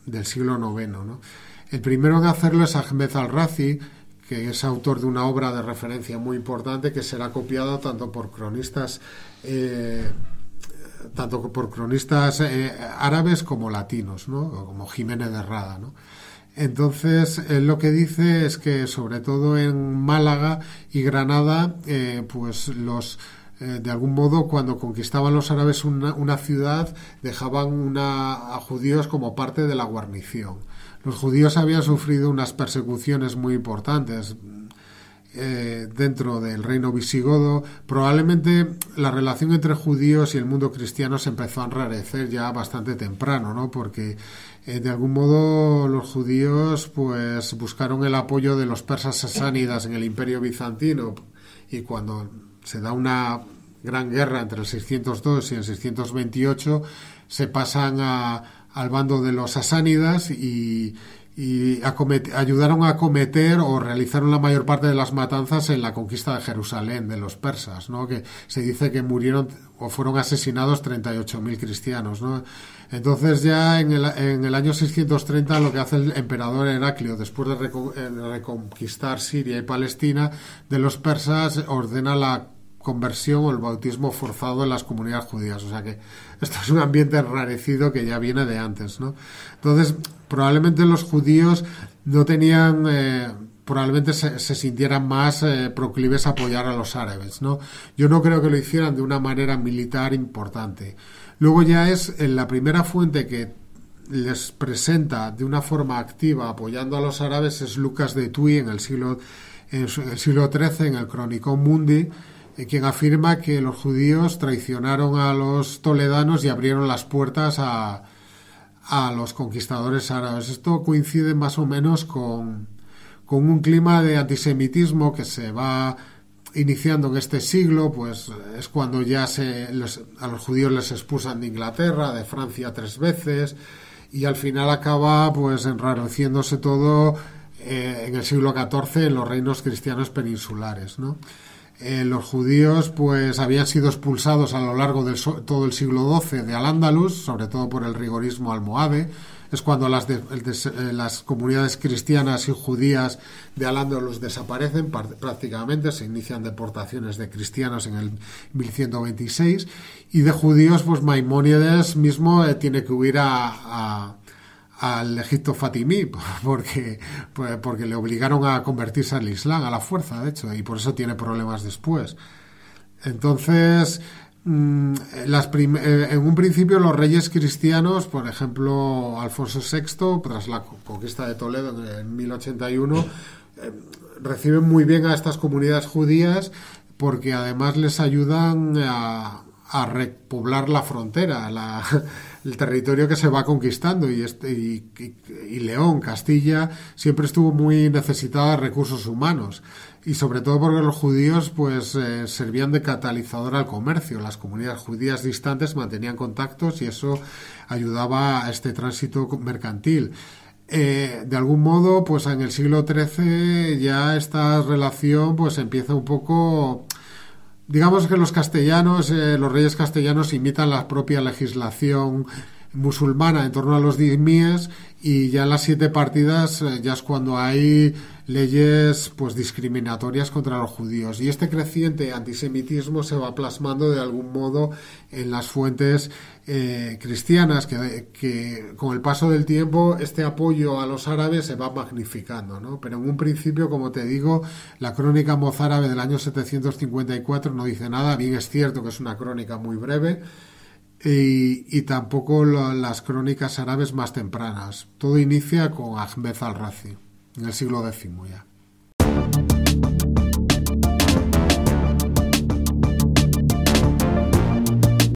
del siglo IX, ¿no? El primero en hacerlo es Ahmed al-Razi, que es autor de una obra de referencia muy importante que será copiada tanto por cronistas árabes como latinos, ¿no? Como Jiménez de Rada, ¿no? Entonces, él lo que dice es que, sobre todo en Málaga y Granada, pues de algún modo, cuando conquistaban los árabes una ciudad, dejaban a judíos como parte de la guarnición. Los judíos habían sufrido unas persecuciones muy importantes dentro del reino visigodo. Probablemente la relación entre judíos y el mundo cristiano se empezó a enrarecer ya bastante temprano, ¿no? Porque de algún modo los judíos pues buscaron el apoyo de los persas sasánidas en el Imperio bizantino, y cuando se da una gran guerra entre el 602 y el 628, se pasan al bando de los sasánidas y ayudaron a acometer o realizaron la mayor parte de las matanzas en la conquista de Jerusalén de los persas, ¿no? Que se dice que murieron o fueron asesinados 38.000 cristianos, ¿no? Entonces ya en el año 630 lo que hace el emperador Heraclio, después de reconquistar Siria y Palestina de los persas, ordena la conversión o el bautismo forzado en las comunidades judías. O sea que esto es un ambiente enrarecido que ya viene de antes, ¿no? Entonces, probablemente los judíos no tenían, probablemente se sintieran más proclives a apoyar a los árabes, ¿no? Yo no creo que lo hicieran de una manera militar importante. Luego ya es en la primera fuente que les presenta de una forma activa apoyando a los árabes es Lucas de Tuy en el siglo XIII, en el Chronicon Mundi, quien afirma que los judíos traicionaron a los toledanos y abrieron las puertas a los conquistadores árabes. Esto coincide más o menos con un clima de antisemitismo que se va iniciando en este siglo, pues es cuando ya a los judíos les expulsan de Inglaterra, de Francia 3 veces, y al final acaba pues enrareciéndose todo en el siglo XIV en los reinos cristianos peninsulares, ¿no? Los judíos pues habían sido expulsados a lo largo de todo el siglo XII de Al-Ándalus, sobre todo por el rigorismo almohade. Es cuando las comunidades cristianas y judías de Al-Ándalus desaparecen prácticamente, se inician deportaciones de cristianos en el 1126 y de judíos pues Maimónides mismo tiene que huir al Egipto fatimí porque le obligaron a convertirse al Islam a la fuerza, de hecho, y por eso tiene problemas después. Entonces, en un principio los reyes cristianos, por ejemplo Alfonso VI, tras la conquista de Toledo en 1081, reciben muy bien a estas comunidades judías porque además les ayudan a repoblar la frontera, el territorio que se va conquistando y León, Castilla, siempre estuvo muy necesitada de recursos humanos y sobre todo porque los judíos pues servían de catalizador al comercio. Las comunidades judías distantes mantenían contactos y eso ayudaba a este tránsito mercantil. De algún modo, pues en el siglo XIII ya esta relación pues empieza un poco. Digamos que los castellanos, los reyes castellanos imitan la propia legislación musulmana en torno a los dhimíes y ya en las 7 partidas ya es cuando hay leyes pues discriminatorias contra los judíos y este creciente antisemitismo se va plasmando de algún modo en las fuentes cristianas que con el paso del tiempo este apoyo a los árabes se va magnificando, ¿no? Pero en un principio, como te digo, la crónica mozárabe del año 754 no dice nada. Bien es cierto que es una crónica muy breve y tampoco las crónicas árabes más tempranas. Todo inicia con Ahmed al-Razi en el siglo X ya.